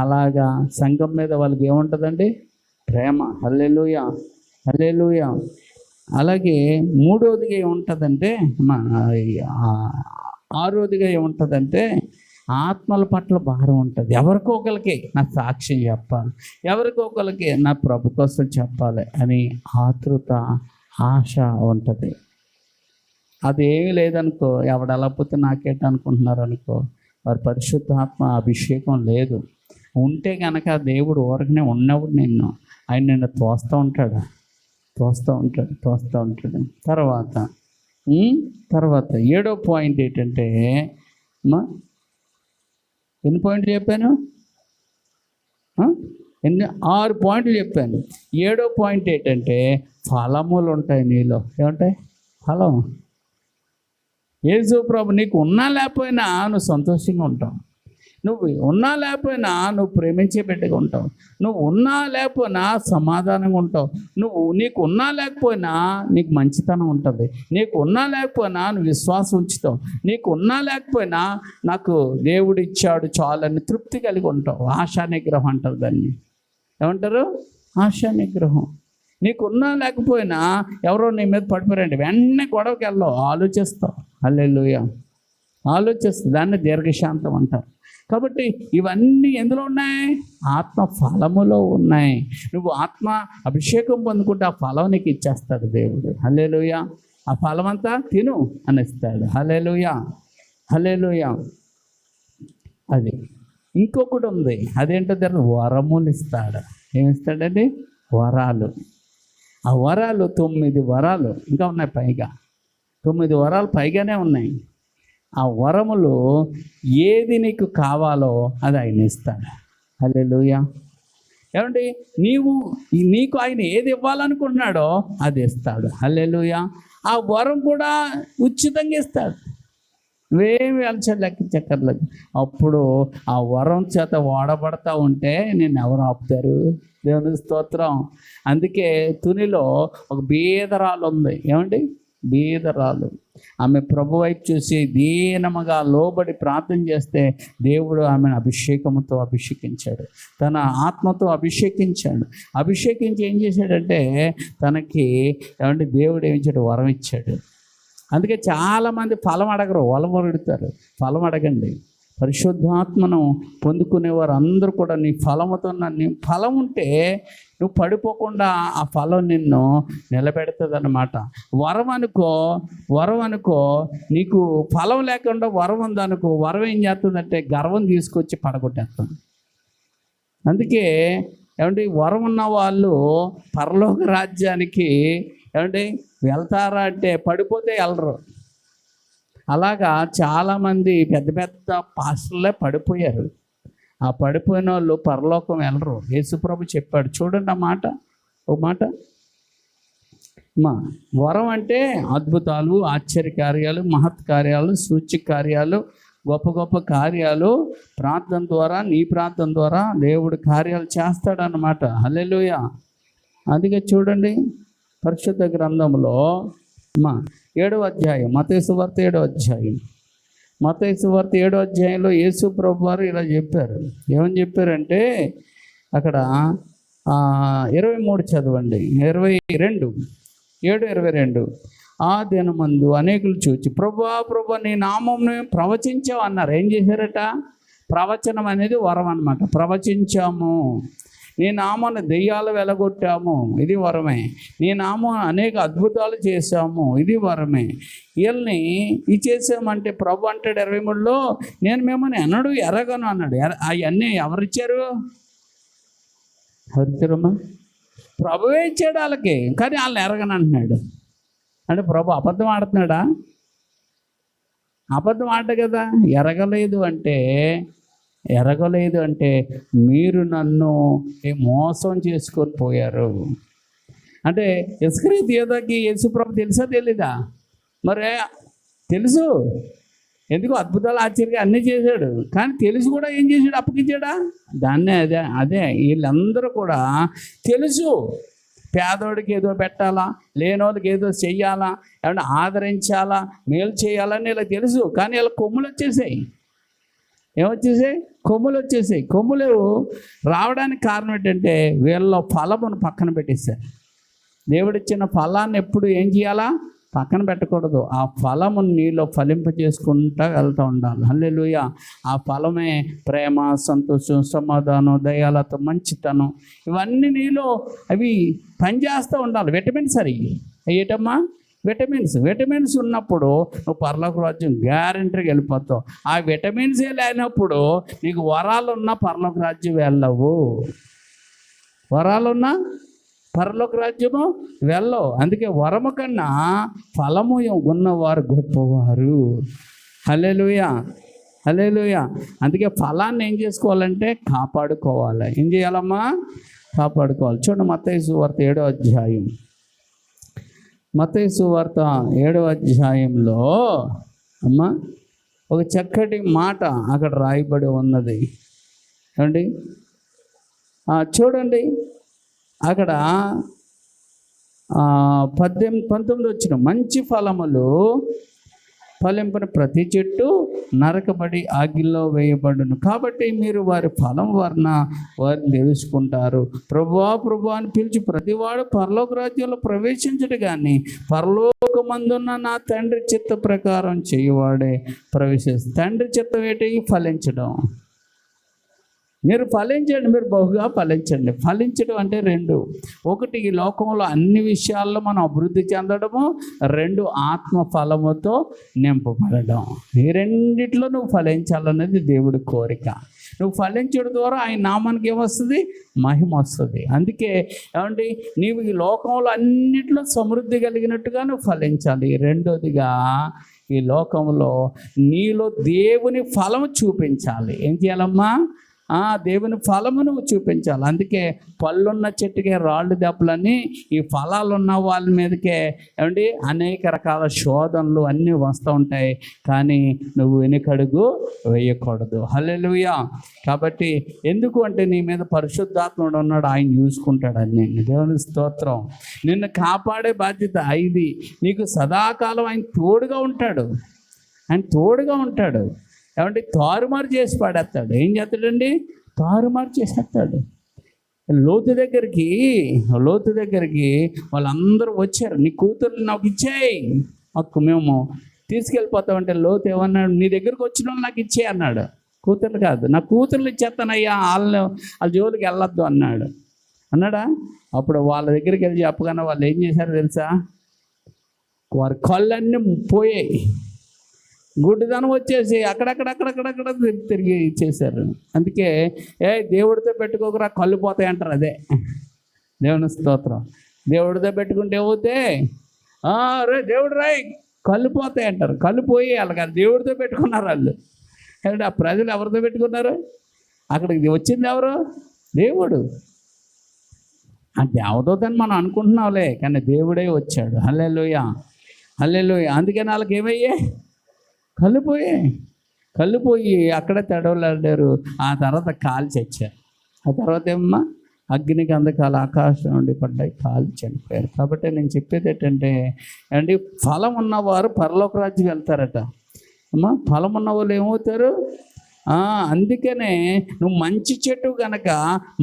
అలాగా సంఘం మీద వాళ్ళకి ఏముంటుందండి? ప్రేమ. హల్లెలూయా, హల్లెలూయా. అలాగే 3వదిగా ఏముంటుందంటే, 6వదిగా ఏముంటుందంటే ఆత్మల పట్ల భారం ఉంటుంది. ఎవరికొకరికి నా సాక్ష్యం చెప్పాలి, ఎవరికొకరికి నా ప్రభు కోసం చెప్పాలి అని ఆతృత, ఆశ ఉంటుంది. అదేమీ లేదనుకో, ఎవడెళ్ళకపోతే నాకేంటనుకుంటున్నారు అనుకో, వారి పరిశుద్ధాత్మ అభిషేకం లేదు. ఉంటే కనుక దేవుడు ఊరకనే ఉన్నప్పుడు ఆయన నిన్ను తోస్తూ ఉంటాడు. తర్వాత 7వ పాయింట్ ఏంటంటే, ఎన్ని పాయింట్లు చెప్పాను? 6 పాయింట్లు చెప్పాను. 7వ పాయింట్ ఏంటంటే ఫలములు ఉంటాయి నీలో. ఏముంటాయి? ఫలం. యేసు ప్రభు నీకు ఉన్నా లేకపోయినా నువ్వు సంతోషంగా ఉంటావు, నువ్వు ఉన్నా లేకపోయినా నువ్వు ప్రేమించే బిడ్డగా ఉంటావు, నువ్వు ఉన్నా లేకపోయినా సమాధానంగా ఉంటావు, నీకు ఉన్నా లేకపోయినా నీకు మంచితనం ఉంటుంది, నీకు ఉన్నా లేకపోయినా నువ్వు విశ్వాసం ఉంచుతావు, నీకు ఉన్నా లేకపోయినా నాకు దేవుడు ఇచ్చాడు చాలని తృప్తి కలిగి ఉంటావు. ఆశా నిగ్రహం అంటారు దాన్ని. ఏమంటారు? ఆశా నిగ్రహం. నీకున్నా లేకపోయినా ఎవరో నీ మీద పడిపోయారండి, వెంటనే గొడవకి వెళ్ళావు, ఆలోచిస్తావు. హల్లెలూయా, ఆలోచిస్తావు. దాన్ని దీర్ఘశాంతం అంటారు. కాబట్టి ఇవన్నీ ఎందులో ఉన్నాయి? ఆత్మ ఫలములో ఉన్నాయి. నువ్వు ఆత్మ అభిషేకం పొందుకుంటే ఆ ఫలం నీకు ఇచ్చేస్తాడు దేవుడు. హల్లెలూయా. ఆ ఫలం అంతా తిను అనిస్తాడు. హల్లెలూయా, హల్లెలూయా. అది ఇంకొకటి ఉంది, అదేంటో దాన్ని వరములు ఇస్తాడు. ఏమిస్తాడండి? వరాలు. ఆ వరాలు 9 వరాలు ఇంకా ఉన్నాయి, పైగా 9 వరాలు పైగానే ఉన్నాయి. ఆ వరములు ఏది నీకు కావాలో అది ఆయన ఇస్తాడు. హల్లెలూయా. ఏమండి, నీకు ఆయన ఏది ఇవ్వాలనుకుంటున్నాడో అది ఇస్తాడు. హల్లెలూయా. ఆ వరం కూడా ఉచితంగా ఇస్తాడు, నువ్వేమి లెక్కించక్కర్లేదు. అప్పుడు ఆ వరం చేత వాడబడతా ఉంటే నేను ఎవరు ఆపుతారు? దేవుని స్తోత్రం. అందుకే తునిలో ఒక బీదరాలు ఉంది. ఏమండి? బీదరాలు. ఆమె ప్రభు వైపు చూసి దీనముగా లోబడి ప్రార్థన చేస్తే దేవుడు ఆమెను అభిషేకంతో అభిషేకించాడు, తన ఆత్మతో అభిషేకించాడు. అభిషేకించి ఏం చేశాడంటే తనకి ఏమంటే దేవుడు ఏం ఇచ్చాడు? వరం ఇచ్చాడు. అందుకే చాలామంది ఫలం అడగరు, వరం అడుగుతారు. ఫలం అడగండి. పరిశుద్ధాత్మను పొందుకునేవారు అందరూ కూడా నీ ఫలముతో నీ ఫలం ఉంటే నువ్వు పడిపోకుండా ఆ ఫలం నిన్ను నిలబెడుతుంది అన్నమాట. వరం అనుకో నీకు ఫలం లేకుండా వరం ఉందనుకో, వరం ఏం చేస్తుందంటే గర్వం తీసుకొచ్చి పడగొట్టేస్తుంది. అందుకే ఏమంటే వరం ఉన్న వాళ్ళు పరలోక రాజ్యానికి ఏమంటే వెళ్తారా అంటే పడిపోతే వెళ్ళరు. అలాగా చాలామంది పెద్ద పెద్ద పాస్టర్లే పడిపోయారు. ఆ పడిపోయిన వాళ్ళు పరలోకం వెళ్ళరు. యేసుప్రభు చెప్పాడు. చూడండి ఒక మాట వరం అంటే అద్భుతాలు, ఆశ్చర్యకార్యాలు, మహత్కార్యాలు, సూచకార్యాలు, గొప్ప గొప్ప కార్యాలు ప్రార్థన ద్వారా, నీ ప్రార్థన ద్వారా దేవుడు కార్యాలు చేస్తాడన్నమాట. హల్లెలూయా. అందుకే చూడండి పరిశుద్ధ గ్రంథంలో 7వ అధ్యాయం, మత్తయి సువార్త 7వ అధ్యాయం, మత్తయి సువార్త 7వ అధ్యాయంలో యేసు ప్రభు వారు ఇలా చెప్పారు. ఏమని చెప్పారంటే అక్కడ 23 చదవండి. 7:22 ఆ దినమందు అనేకులు చూచి ప్రభువా నీ నామమును ప్రవచించావు అన్నారు. ఏం చేశారట? ప్రవచనం అనేది వరం అన్నమాట. ప్రవచించాము, నీ నామాన్ని దెయ్యాలు వెలగొట్టాము, ఇది వరమే. నీ నామం అనేక అద్భుతాలు చేశాము, ఇది వరమే. వీళ్ళని ఇది చేసామంటే ప్రభు అంటాడు 23లో, నేను మిమ్మల్ని ఎన్నడూ ఎరగను అన్నాడు. అవన్నీ ఎవరిచ్చారు? ఎవరిచ్చారమ్మా? ప్రభువే ఇచ్చాడు వాళ్ళకి, కానీ వాళ్ళని ఎరగను అంటున్నాడు. అంటే ప్రభు అబద్ధం ఆడుతున్నాడా? అబద్ధం ఆడ కదా. ఎరగలేదు అంటే మీరు నన్ను మోసం చేసుకొని పోయారు. అంటే ఇస్కరియోతుకి యేసుప్రభు తెలుసా తెలీదా? మరి తెలుసు. ఎందుకు? అద్భుతాలు ఆశ్చర్యంగా అన్నీ చేశాడు. కానీ తెలుసు కూడా ఏం చేశాడు? అప్పగించాడా? దాన్నే అదే వీళ్ళందరూ కూడా తెలుసు. పేదోడికి ఏదో పెట్టాలా, లేనోళ్ళకి ఏదో చెయ్యాలా, ఏమన్నా ఆదరించాలా, మేలు చేయాలని ఇలా తెలుసు. కానీ వీళ్ళ కొమ్ములు వచ్చేసాయి. ఏమొచ్చేసాయి? కొమ్ములు వచ్చేసాయి. కొమ్ములు రావడానికి కారణం ఏంటంటే వీళ్ళ ఫలమును పక్కన పెట్టేశారు. దేవుడిచ్చిన ఫలాన్ని ఎప్పుడు ఏం చేయాలా? పక్కన పెట్టకూడదు. ఆ ఫలమును నీలో ఫలింపజేసుకుంటూ వెళ్తూ ఉండాలి. హల్లెలూయా. ఆ ఫలమే ప్రేమ, సంతోషం, సమాధానం, దయాలత, మంచితనం, ఇవన్నీ నీలో అవి పనిచేస్తూ ఉండాలి. విటమిన్స్ అవి ఏటమ్మా? విటమిన్స్ ఉన్నప్పుడు నువ్వు పరలోక రాజ్యం గ్యారెంటీగా వెళ్ళిపోతావు. ఆ విటమిన్సే లేనప్పుడు నీకు వరాలున్నా పరలోక రాజ్యం వెళ్ళవు. వరాలున్నా పరలోక రాజ్యము వెళ్ళవు. అందుకే వరము కన్నా ఫలము ఉన్నవారు గొప్పవారు. హల్లెలూయా. అందుకే ఫలాన్ని ఏం చేసుకోవాలంటే కాపాడుకోవాలి. ఏం చేయాలమ్మా? కాపాడుకోవాలి. చూడండి మత్తయి సువార్త 7వ అధ్యాయం, మత్తయి సువార్త 7వ అధ్యాయంలో అమ్మా ఒక చక్కటి మాట అక్కడ రాయబడి ఉన్నది. ఏమండి? చూడండి అక్కడ 19 వచ్చిన మంచి ఫలములు ఫలింపని ప్రతి చెట్టు నరకబడి అగ్నిలో వేయబడును. కాబట్టి మీరు వారి ఫలం వలన వారిని తెలుసుకుంటారు. ప్రభువా అని పిలిచి ప్రతివాడు పరలోక రాజ్యంలో ప్రవేశించడు, కానీ పరలోకమందున్న నా తండ్రి చిత్త ప్రకారం చేయువాడే ప్రవేశిస్తాడు. తండ్రి చిత్తం ఏంటి? ఫలించడం. మీరు ఫలించండి, మీరు బహుగా ఫలించండి. ఫలించడం అంటే 2: ఒకటి ఈ లోకంలో అన్ని విషయాల్లో మనం అభివృద్ధి చెందడము, 2 ఆత్మ ఫలముతో నింపబడడం. ఈ రెండిట్లో నువ్వు ఫలించాలనేది దేవుడి కోరిక. నువ్వు ఫలించడం ద్వారా ఆయన నామానికి ఏమొస్తుంది? మహిమ వస్తుంది. అందుకే ఏమండి, నీవు ఈ లోకంలో అన్నిట్లో సమృద్ధి కలిగినట్టుగా నువ్వు ఫలించాలి. రెండోదిగా ఈ లోకంలో నీలో దేవుని ఫలము చూపించాలి. ఏం చేయాలమ్మా? దేవుని ఫలము నువ్వు చూపించాలి. అందుకే పళ్ళున్న చెట్టుకే రాళ్ళు దెబ్బలని, ఈ ఫలాలు ఉన్న వాళ్ళ మీదకే ఏమండి అనేక రకాల శోధనలు అన్నీ వస్తూ ఉంటాయి. కానీ నువ్వు వెనుకడుగు వేయకూడదు. హల్లెలూయా. కాబట్టి ఎందుకు అంటే నీ మీద పరిశుద్ధాత్ముడు ఉన్నాడు, ఆయన చూసుకుంటాడు అన్ని. దేవుని స్తోత్రం. నిన్ను కాపాడే బాధ్యత ఇది. నీకు సదాకాలం ఆయన తోడుగా ఉంటాడు. ఆయన తోడుగా ఉంటాడు. ఏమంటే తారుమారు చేసి పాడేస్తాడు. ఏం చేస్తాడండి? తారుమారు చేసేస్తాడు. లోతు దగ్గరికి వాళ్ళందరూ వచ్చారు. నీ కూతుర్ని నాకు ఇచ్చేయి, మాకు మేము తీసుకెళ్ళిపోతామంటే లోతు ఏమన్నాడు? నీ దగ్గరికి వచ్చిన వాళ్ళు నాకు ఇచ్చేయి అన్నాడు. కూతుర్లు కాదు, నా కూతుర్లు ఇచ్చేస్తానయ్యా, వాళ్ళ జోలికి వెళ్ళొద్దు అన్నాడా? అప్పుడు వాళ్ళ దగ్గరికి వెళ్ళి చెప్పగానే వాళ్ళు ఏం చేశారో తెలుసా? వారి కళ్ళన్నీ పోయాయి, గుడ్డిదనం వచ్చేసి అక్కడక్కడ తిరిగి ఇచ్చేశారు. అందుకే దేవుడితో పెట్టుకోకరా, కళ్ళు పోతాయి అంటారు. అదే దేవుని స్తోత్రం. దేవుడితో పెట్టుకుంటే ఏమవుతే దేవుడు రాయి కళ్ళు పోతాయి అంటారు. కళ్ళు పోయి వాళ్ళకి దేవుడితో పెట్టుకున్నారు వాళ్ళు. కాబట్టి ఆ ప్రజలు ఎవరితో పెట్టుకున్నారు? అక్కడికి వచ్చింది ఎవరు? దేవుడు. ఆ దేవదూతని మనం అనుకుంటున్నాంలే, కానీ దేవుడే వచ్చాడు. హల్లెలూయా. అందుకని వాళ్ళకి ఏమయ్యాయి? కళ్ళు పోయి అక్కడే తడవలాడారు. ఆ తర్వాత కాలు చచ్చారు. ఆ తర్వాత ఏమమ్మా? అగ్ని గంధకాలు ఆకాశం నుండి పడ్డాయి, కాలు చనిపోయారు. కాబట్టి నేను చెప్పేది ఏంటంటే అండి, ఫలం ఉన్నవారు పరలోక రాజ్యం వెళ్తారట అమ్మా. ఫలం ఉన్న వాళ్ళు ఏమవుతారు? అందుకనే నువ్వు మంచి చెట్టు కనుక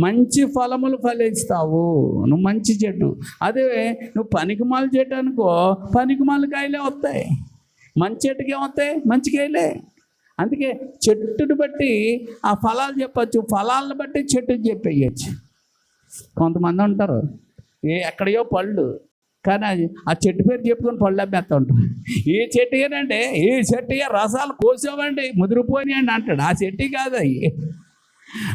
మంచి ఫలములు ఫలిస్తావు. నువ్వు మంచి చెట్టు. అదే నువ్వు పనికిమాల చెట్టు అనుకో, పనికిమాల కాయలే వస్తాయి. మంచి చెట్టుకి ఏమవుతాయి? మంచి కాయలే. అందుకే చెట్టుని బట్టి ఆ ఫలాలు చెప్పచ్చు, ఫలాలను బట్టి చెట్టుని చెప్పేయచ్చు. కొంతమంది ఉంటారు ఎక్కడయో పళ్ళు, కానీ ఆ చెట్టు పేరు చెప్పుకొని పళ్ళు అమ్మేస్తూ ఉంటాం. ఈ చెట్టు ఏనంటే ఈ చెట్టు రసాలు కోసామండి ముదిరిపోయినాయండి అంటాడు. ఆ చెట్టు కాదు అవి,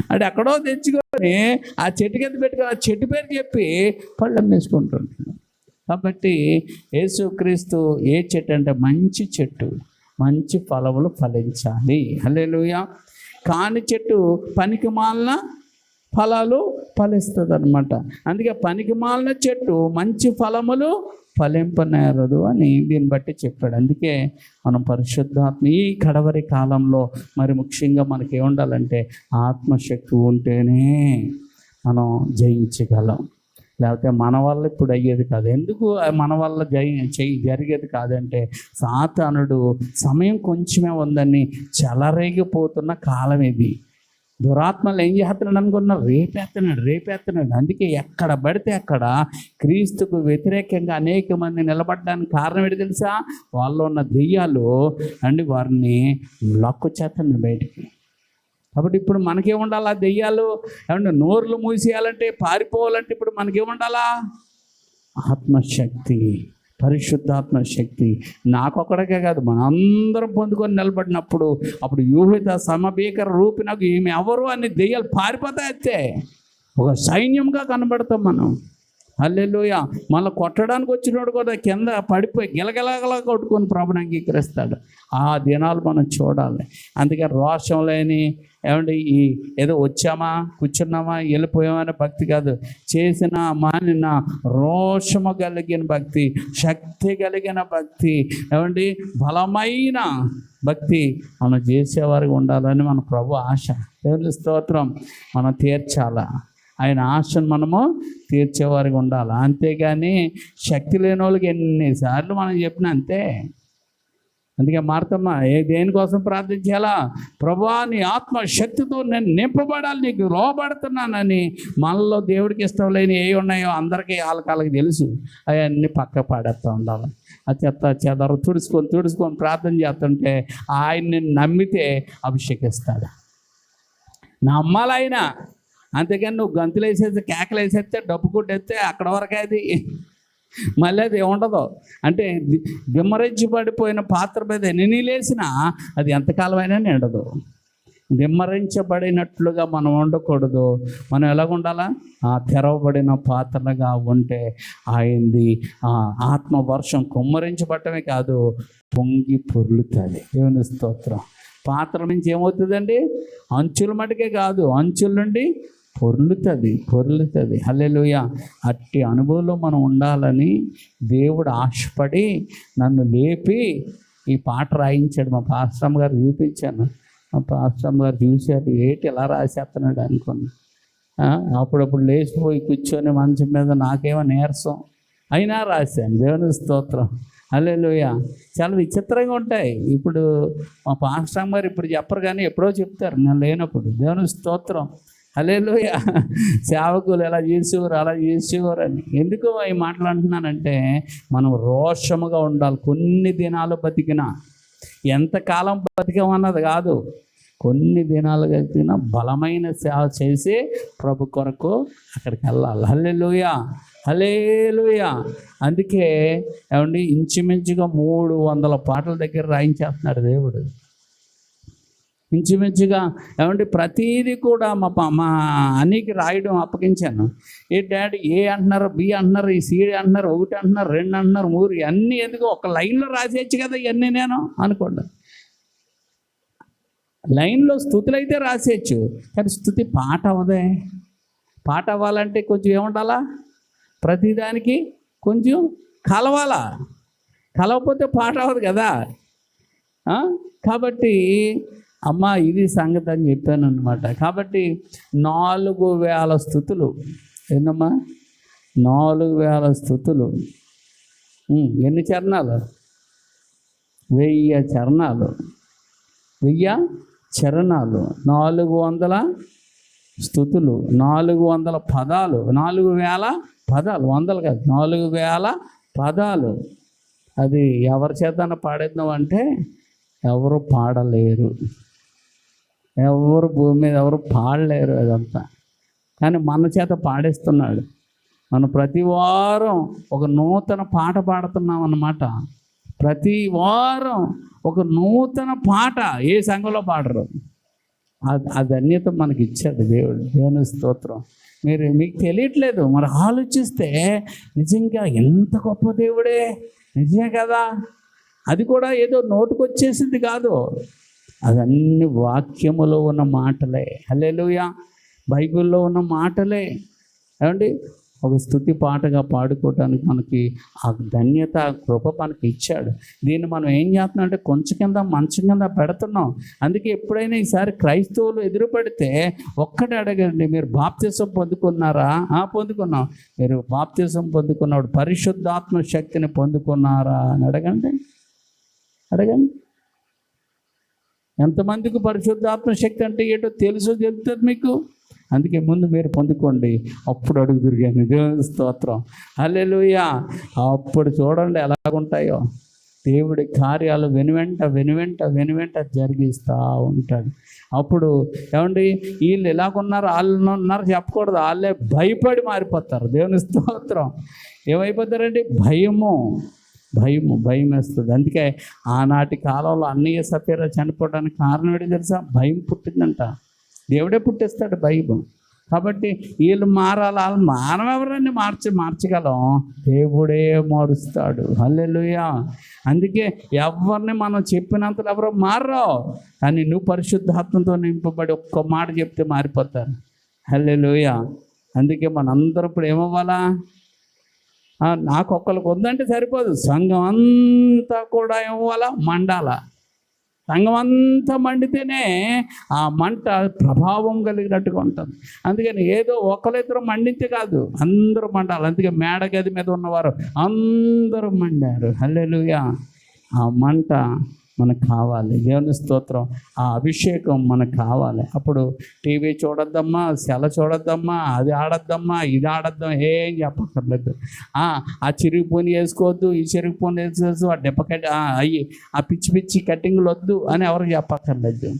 అంటే ఎక్కడో తెచ్చుకొని ఆ చెట్టు కింద పెట్టుకొని ఆ చెట్టు పేరు చెప్పి పళ్ళు అమ్మేసుకుంటుంటాడు. కాబట్టి యేసుక్రీస్తు ఏ చెట్టు అంటే మంచి చెట్టు, మంచి ఫలములు ఫలించాలి. హల్లెలూయా. కాని చెట్టు పనికిమాలిన ఫలాలు ఫలిస్తుంది అనమాట. అందుకే పనికిమాలిన చెట్టు మంచి ఫలములు ఫలింపనేరదు అని దీన్ని బట్టి చెప్పాడు. అందుకే మనం పరిశుద్ధాత్మ ఈ కడవరి కాలంలో మరి ముఖ్యంగా మనకి ఏముండాలంటే ఆత్మశక్తి ఉంటేనే మనం జయించగలం. లేకపోతే మన వల్ల ఇప్పుడు అయ్యేది కాదు. ఎందుకు మన వల్ల జరిగేది కాదంటే సాతానుడు సమయం కొంచెమే ఉందని చెలరేగిపోతున్న కాలం ఇది. దురాత్మలు ఏం చేస్తున్నాడు అనుకున్నారు? రేపేస్తున్నాడు. అందుకే ఎక్కడ పడితే అక్కడ క్రీస్తుకు వ్యతిరేకంగా అనేక మంది నిలబడడానికి కారణం ఏంటి తెలుసా? వాళ్ళు ఉన్న దెయ్యాలు అండి వారిని లక్కు చేస్తున్నాయి బయటికి. కాబట్టి ఇప్పుడు మనకేముండాలా? దెయ్యాలు ఏమంటే నోర్లు మూసేయాలంటే, పారిపోవాలంటే ఇప్పుడు మనకేముండాలా? ఆత్మశక్తి, పరిశుద్ధాత్మ శక్తి. నాకొక్కడికే కాదు, మనందరం పొందుకొని నిలబడినప్పుడు అప్పుడు యూహిత సమభీకర రూపినకు ఈమె ఎవరు అని దెయ్యాలు పారిపోతాయితే ఒక సైన్యంగా కనబడతాం మనం. హల్లెలూయా. మళ్ళీ కొట్టడానికి వచ్చినోడు కూడా కింద పడిపోయి గిలగిలగలా కొట్టుకొని ప్రభుని అంగీకరిస్తాడు. ఆ దినాలు మనం చూడాలి. అందుకే రోషం లేని ఏమండి ఈ ఏదో వచ్చామా కూర్చున్నామా వెళ్ళిపోయామనే భక్తి కాదు, చేసిన మానిన రోషము కలిగిన భక్తి, శక్తి కలిగిన భక్తి, ఏమండి బలమైన భక్తి మనం చేసేవారికి ఉండాలని మన ప్రభు ఆశ. దేవుని స్తోత్రం. మనం తీర్చాలా, ఆయన ఆశను మనము తీర్చేవారికి ఉండాలి. అంతేగాని శక్తి లేని వాళ్ళకి ఎన్నిసార్లు మనం చెప్పినా అంతే. అందుకే మార్తమ్మ దేనికోసం ప్రార్థించాలా? ప్రభువా నీ ఆత్మశక్తితో నేను నింపబడాలి, నీకు లోబడుతున్నానని. మనలో దేవుడికి ఇష్టం లేని ఏ ఉన్నాయో అందరికీ వాళ్ళకి తెలుసు. అవన్నీ పక్క పాడేస్తూ ఉండాలి. ఆ చెత్త తుడుచుకొని ప్రార్థన చేస్తుంటే ఆయన్ని నమ్మితే అభిషేకిస్తాడు. నమ్మాలైనా. అంతేగాని నువ్వు గంతులు వేసేస్తే కేకలు వేసేస్తే డబ్బు కొట్టేస్తే అక్కడ వరకే అది, మళ్ళీ అది ఉండదు. అంటే దిమ్మరించి పడిపోయిన పాత్ర మీద ఎన్ని లేసినా అది ఎంతకాలమైనా నిండదు. దిమ్మరించబడినట్లుగా మనం ఉండకూడదు. మనం ఎలాగుండాలా? తెరవబడిన పాత్రలుగా ఉంటే ఆయనది ఆత్మవర్షం కుమ్మరించబడటమే కాదు, పొంగి పొర్లుతుంది. దేవుని స్తోత్రం. పాత్ర నుంచి ఏమవుతుందండి? అంచుల మటుకే కాదు, అంచుల నుండి పొర్లుతుంది. హల్లెలూయా. అట్టి అనుభవంలో మనం ఉండాలని దేవుడు ఆశపడి నన్ను లేపి ఈ పాట రాయించాడు. మా పాస్టమ్ గారు చూపించాను. మా పాస్టమ్ గారు చూశారు, ఏంటి ఎలా రాసేస్తున్నాడు అనుకున్నా. అప్పుడప్పుడు లేచిపోయి కూర్చొని మంచం మీద నాకేమో నీరసం అయినా రాశాను. దేవుని స్తోత్రం. హల్లెలూయా. చాలా విచిత్రంగా ఉంటాయి. ఇప్పుడు మా పాస్టమ్ గారు ఇప్పుడు చెప్పరు, కానీ ఎప్పుడో చెప్తారు నేను లేనప్పుడు. దేవుని స్తోత్రం. హల్లెలూయా. సేవకులు ఎలా చేసేవారు అలా చేసేవారు అని. ఎందుకు ఈ మాటలు అంటున్నానంటే, మనం రోషముగా ఉండాలి. కొన్ని దినాలు బతికినా, ఎంతకాలం బతికామన్నది కాదు, కొన్ని దినాలు బతికినా బలమైన సేవ చేసి ప్రభు కొరకు అక్కడికి వెళ్ళాలి. హల్లెలూయా, హల్లెలూయా. అందుకే ఏమండి, ఇంచుమించుగా 300 పాటల దగ్గర రాయించేస్తున్నాడు దేవుడు. ఇంచుమించుగా ఏమంటే ప్రతీది కూడా మా అన్నీకి రాయడం అప్పగించాను. ఏ డాడీ ఏ అంటున్నారు, బి అంటున్నారు, ఈ సీడీ అంటున్నారు, 1 అంటున్నారు, 2 అంటున్నారు, 3, ఇవన్నీ ఎందుకు ఒక లైన్లో రాసేయచ్చు కదా ఇవన్నీ నేను అనుకోండి. లైన్లో స్తుతులు అయితే రాసేయచ్చు, కానీ స్తుతి పాట అవ్వదే. పాట అవ్వాలంటే కొంచెం ఏముండాలా? ప్రతిదానికి కొంచెం కలవాలా. కలవకపోతే పాట అవ్వదు కదా. కాబట్టి అమ్మ ఇది సంగతి అని చెప్పాను అనమాట. కాబట్టి 4000 స్తుతులు. ఏందమ్మా? 4000 స్తుతులు. ఎన్ని చరణాలు? 1000 చరణాలు. 1000 చరణాలు, 400 స్తుతులు, 400 పదాలు. 4000 పదాలు, 100 కాదు, 4000 పదాలు. అది ఎవరి చేతన పాడేద్దాం అంటే ఎవరు పాడలేరు, ఎవరు భూమి మీద ఎవరు పాడలేరు అదంతా. కానీ మన చేత పాడేస్తున్నాడు. మనం ప్రతి వారం ఒక నూతన పాట పాడుతున్నాం అన్నమాట. ప్రతి వారం ఒక నూతన పాట. ఏ సంఘంలో పాడరు. ఆ ధన్యత మనకి ఇచ్చాడు దేవుడు. దేవుని స్తోత్రం. మీకు తెలియట్లేదు. మరి ఆలోచిస్తే నిజంగా ఎంత గొప్ప దేవుడే. నిజమే కదా. అది కూడా ఏదో నోటుకొచ్చేసింది కాదు, అదన్నీ వాక్యములో ఉన్న మాటలే. హల్లెలూయా. బైబిల్లో ఉన్న మాటలే. ఏమండి, ఒక స్తుతి పాటగా పాడుకోవటానికి మనకి ఆ ధన్యత, ఆ కృప మనకి ఇచ్చాడు. దీన్ని మనం ఏం చేస్తున్నాం అంటే కొంచెం కింద మంచం కింద పెడుతున్నాం. అందుకే ఎప్పుడైనా ఈసారి క్రైస్తవులు ఎదురుపడితే ఒక్కటి అడగండి, మీరు బాప్తిసం పొందుకున్నారా? పొందుకున్నాం. మీరు బాప్తిసం పొందుకున్నప్పుడు పరిశుద్ధాత్మ శక్తిని పొందుకున్నారా అని అడగండి. ఎంతమందికి పరిశుద్ధాత్మ శక్తి అంటే ఏంటో తెలుస్తుంది మీకు. అందుకే ముందు మీరు పొందుకోండి, అప్పుడు అడుగు తిరిగాను. దేవుని స్తోత్రం. హల్లెలూయా. అప్పుడు చూడండి ఎలాగుంటాయో. దేవుడి కార్యాలు వెనువెంట జరిగిస్తూ ఉంటాడు. అప్పుడు ఏమండి, వీళ్ళు ఎలాగున్నారు, వాళ్ళు ఉన్నారు చెప్పకూడదు. వాళ్ళే భయపడి మారిపోతారు. దేవుని స్తోత్రం. ఏమైపోతారండి? భయం వేస్తుంది. అందుకే ఆనాటి కాలంలో అన్నయ్య సఫీరా చనిపోవడానికి కారణం ఏంటి తెలుసా? భయం పుట్టిందంట. దేవుడే పుట్టిస్తాడు భయం. కాబట్టి వీళ్ళు మారాలి. వాళ్ళు మానవెవరన్నీ మార్చగలం, దేవుడే మారుస్తాడు. హల్లెలూయా. అందుకే ఎవరిని మనం చెప్పినంతలో ఎవరో మారరు, కానీ నువ్వు పరిశుద్ధాత్మతో నింపబడి ఒక్క మాట చెప్తే మారిపోతారు. హల్లెలూయా. అందుకే మనందరం ఇప్పుడు ఏమవ్వాలా? నాకు ఒక్కరికి ఉందంటే సరిపోదు, సంఘం అంతా కూడా ఏమవ్వాలా? మండాలా. సంఘం అంతా మండితేనే ఆ మంట ప్రభావం కలిగినట్టుగా ఉంటుంది. అందుకని ఏదో ఒకరిద్దరు మండితే కాదు, అందరూ మండాలి. అందుకే మేడగది మీద ఉన్నవారు అందరూ మండారు. హల్లెలూయా. ఆ మంట మనకు కావాలి. దేవుని స్తోత్రం. ఆ అభిషేకం మనకు కావాలి. అప్పుడు టీవీ చూడొద్దమ్మా, సెల చూడొద్దమ్మా, అది ఆడొద్దమ్మా, ఇది ఆడొద్దాం ఏం చెప్పక్కర్లేదు. ఆ చిరిగిపోని వేసుకోవద్దు, ఈ చిరిగిపోని వేసుకోవద్దు, ఆ డెప్పకట్ ఆ పిచ్చి కట్టింగ్లు వద్దు అని ఎవరికి చెప్పక్కర్లేదు.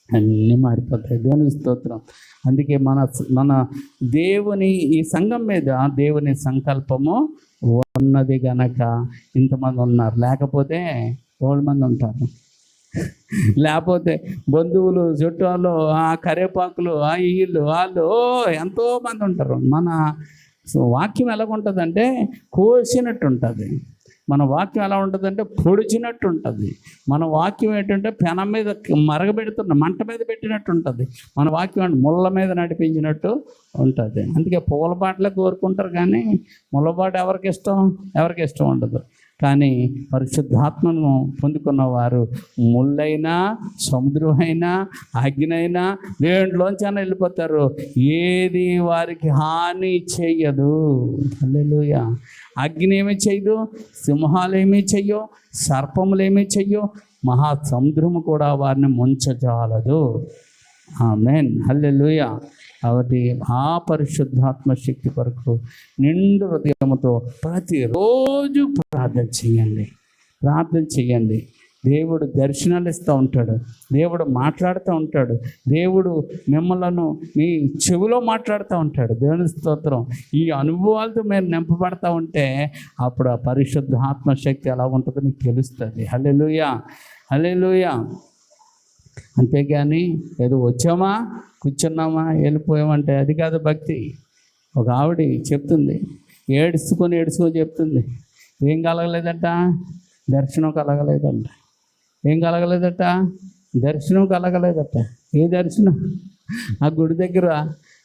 అన్నీ మారిపోతాయి. దేవుని స్తోత్రం. అందుకే మన దేవుని ఈ సంఘం మీద దేవుని సంకల్పము ఉన్నది గనక ఇంతమంది ఉన్నారు. లేకపోతే 100 మంది ఉంటారు. లేకపోతే బంధువులు, చుట్టాలు, కరేపాకులు, వీళ్ళు వాళ్ళు ఎంతోమంది ఉంటారు. మన వాక్యం ఎలాగుంటుందంటే కోసినట్టు ఉంటుంది. మన వాక్యం ఎలా ఉంటుందంటే పొడిచినట్టు ఉంటుంది. మన వాక్యం ఏంటంటే పెనం మీద మంట మీద పెట్టినట్టు ఉంటుంది. మన వాక్యం అంటే ముళ్ళ మీద నడిపించినట్టు ఉంటుంది. అందుకే పూలబాటలే కోరుకుంటారు, కానీ ముళ్ళబాట ఎవరికి ఇష్టం ఉండదు. కానీ పరిశుద్ధాత్మను పొందుకున్న వారు ముళ్ళైనా, సముద్రం అయినా, అగ్ని అయినా దేంట్లోంచైనా వెళ్ళిపోతారు. ఏది వారికి హాని చెయ్యదు. హల్లెలూయా. అగ్ని ఏమీ చెయ్యదు, సింహాలు ఏమీ చెయ్యో, సర్పములు ఏమీ చెయ్యో, మహాసముద్రము కూడా వారిని ముంచజాలదు. ఆమేన్. హల్లెలూయా. కాబట్టి ఆ పరిశుద్ధాత్మ శక్తి కొరకు నిండు హృదయంతో ప్రతిరోజు ప్రార్థన చేయండి. దేవుడు దర్శనాలు ఇస్తూ ఉంటాడు, దేవుడు మాట్లాడుతూ ఉంటాడు, దేవుడు మిమ్మలను మీ చెవిలో మాట్లాడుతూ ఉంటాడు. దేవుని స్తోత్రం. ఈ అనుభవాలతో మీరు నింపబడతా ఉంటే అప్పుడు ఆ పరిశుద్ధాత్మ శక్తి ఎలా ఉంటుందో మీకు తెలుస్తుంది. హల్లెలూయా, హల్లెలూయా. అంతేగాని ఏదో వచ్చామా, కూర్చున్నామా, వెళ్ళిపోయామంటే అది కాదు భక్తి. ఒక ఆవిడ చెప్తుంది, ఏడుచుకొని చెప్తుంది, ఏం కలగలేదట, దర్శనం కలగలేదంట. ఏం కలగలేదట, దర్శనం కలగలేదట. ఏ దర్శనం? ఆ గుడి దగ్గర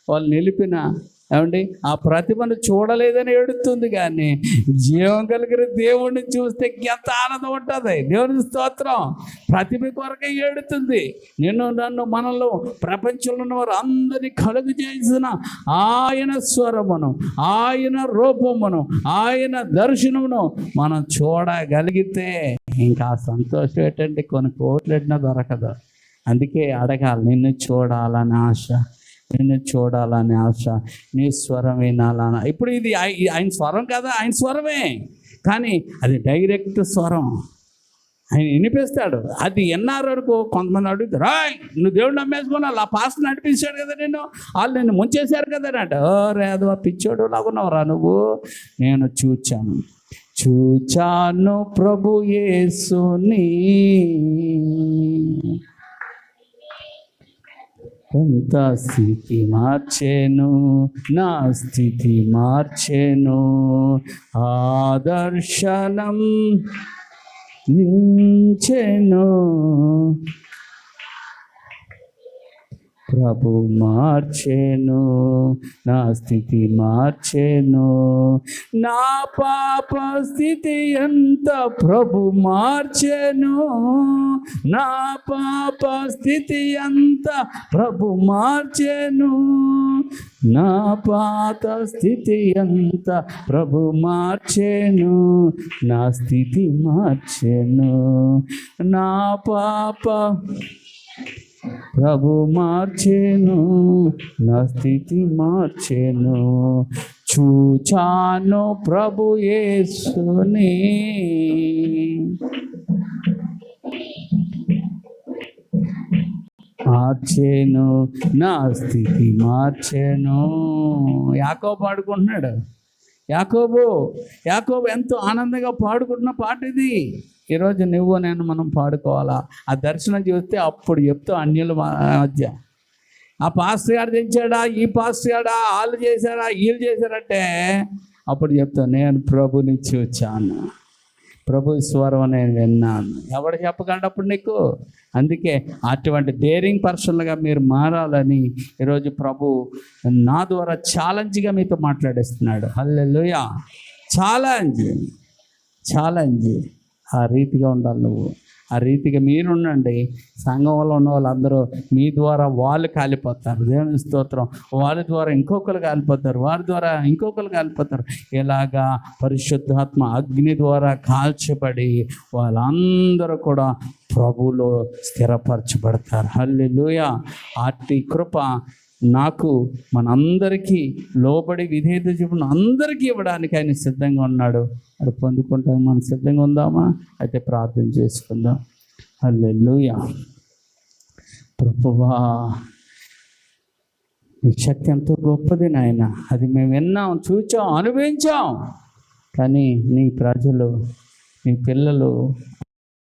వాళ్ళు నిలిపిన ఏమండి ఆ ప్రతిభను చూడలేదని ఏడుతుంది, కానీ జీవం కలిగిన దేవుడిని చూస్తే ఎంత ఆనందం ఉంటుంది. దేవుని స్తోత్రం. ప్రతిభ కొరకే ఏడుతుంది. నన్ను మనలో ప్రపంచంలో ఉన్న వారు అందరినీ కలుగు చేసిన ఆయన స్వరమును, ఆయన రూపమును, ఆయన దర్శనమును మనం చూడగలిగితే ఇంకా సంతోషం ఏంటంటే కొన్ని కోట్లు ఎట్టినా దొరకదు. అందుకే అడగాలి, నిన్ను చూడాలని ఆశ, నీ స్వరం వినాలన్న. ఇప్పుడు ఇది ఆయన స్వరం కదా, ఆయన స్వరమే, కానీ అది డైరెక్ట్ స్వరం. ఆయన వినిపిస్తాడు. అది ఎన్ఆర్ వరకు కొంతమంది అడుగుతారు, రాయ్ నువ్వు దేవుడు నమ్మేసుకున్నావు, ఆ పాస్టర్ నడిపించాడు కదా నిన్ను, వాళ్ళు నిన్ను ముంచేశారు కదా అంటే, రేదు పిచ్చోడు లాగున్నావురా నువ్వు. నేను చూచాను ప్రభు యేసుని, ఎంత స్థితి మార్చెను, నా స్థితి మార్చెను, ఆదర్శనం నించెను, ప్రభు మార్చెను, నా స్థితి మార్చెను, నా పాప స్థితి ఎంత ప్రభు మార్చెను, నా పాప స్థితి ఎంత ప్రభు మార్చెను, నా పాత స్థితి ఎంత ప్రభు మార్చెను, నా స్థితి మార్చెను, నా పాప ప్రభు మార్చెను, నా స్థితి మార్చెను, చూచాను ప్రభు యేసుని. మార్చెను, నా స్థితి మార్చెను. యాకోబు పాడుకుంటున్నాడు. యాకోబు ఎంతో ఆనందంగా పాడుకుంటున్న పాట ఇది. ఈరోజు నువ్వు నేను మనం పాడుకోవాలా. ఆ దర్శనం చూస్తే అప్పుడు చెప్తావు అన్యుల మధ్య, ఆ పాస్టర్ గారు తెచ్చాడా, ఈ పాస్టర్ గాడా, వాళ్ళు చేశారా, వీళ్ళు చేశారంటే అప్పుడు చెప్తావు నేను ప్రభుని చూచాను, ప్రభు స్వరం నేను విన్నాను. ఎవడు చెప్పగలడు అప్పుడు నీకు? అందుకే అటువంటి డేరింగ్ పర్సన్లుగా మీరు మారాలని ఈరోజు ప్రభు నా ద్వారా ఛాలెంజ్గా మీతో మాట్లాడేస్తున్నాడు. హల్లెలూయా. ఛాలెంజ్ ఆ రీతిగా ఉండాలి. నువ్వు ఆ రీతిగా మీరుండండి. సంఘంలో ఉన్న వాళ్ళందరూ మీ ద్వారా వాళ్ళు కాలిపోతారు. దేవుని స్తోత్రం. వాళ్ళ ద్వారా ఇంకొకరు కాలిపోతారు, వారి ద్వారా ఇంకొకరు కాలిపోతారు. ఇలాగా పరిశుద్ధాత్మ అగ్ని ద్వారా కాల్చబడి వాళ్ళందరూ కూడా ప్రభువులో స్థిరపరచబడతారు. హల్లెలూయా. అట్టి కృప నాకు మనందరికీ లోబడి విధేయత చూపిన అందరికీ ఇవ్వడానికి ఆయన సిద్ధంగా ఉన్నాడు. అది పొందుకుంటాం. మనం సిద్ధంగా ఉందామా? అయితే ప్రార్థన చేసుకుందాం. హల్లెలూయా. ప్రభువా, నీ శక్తి ఎంతో గొప్పది నాయన. అది మేము విన్నాం, చూచాం, అనుభవించాం. కానీ నీ ప్రజలు, నీ పిల్లలు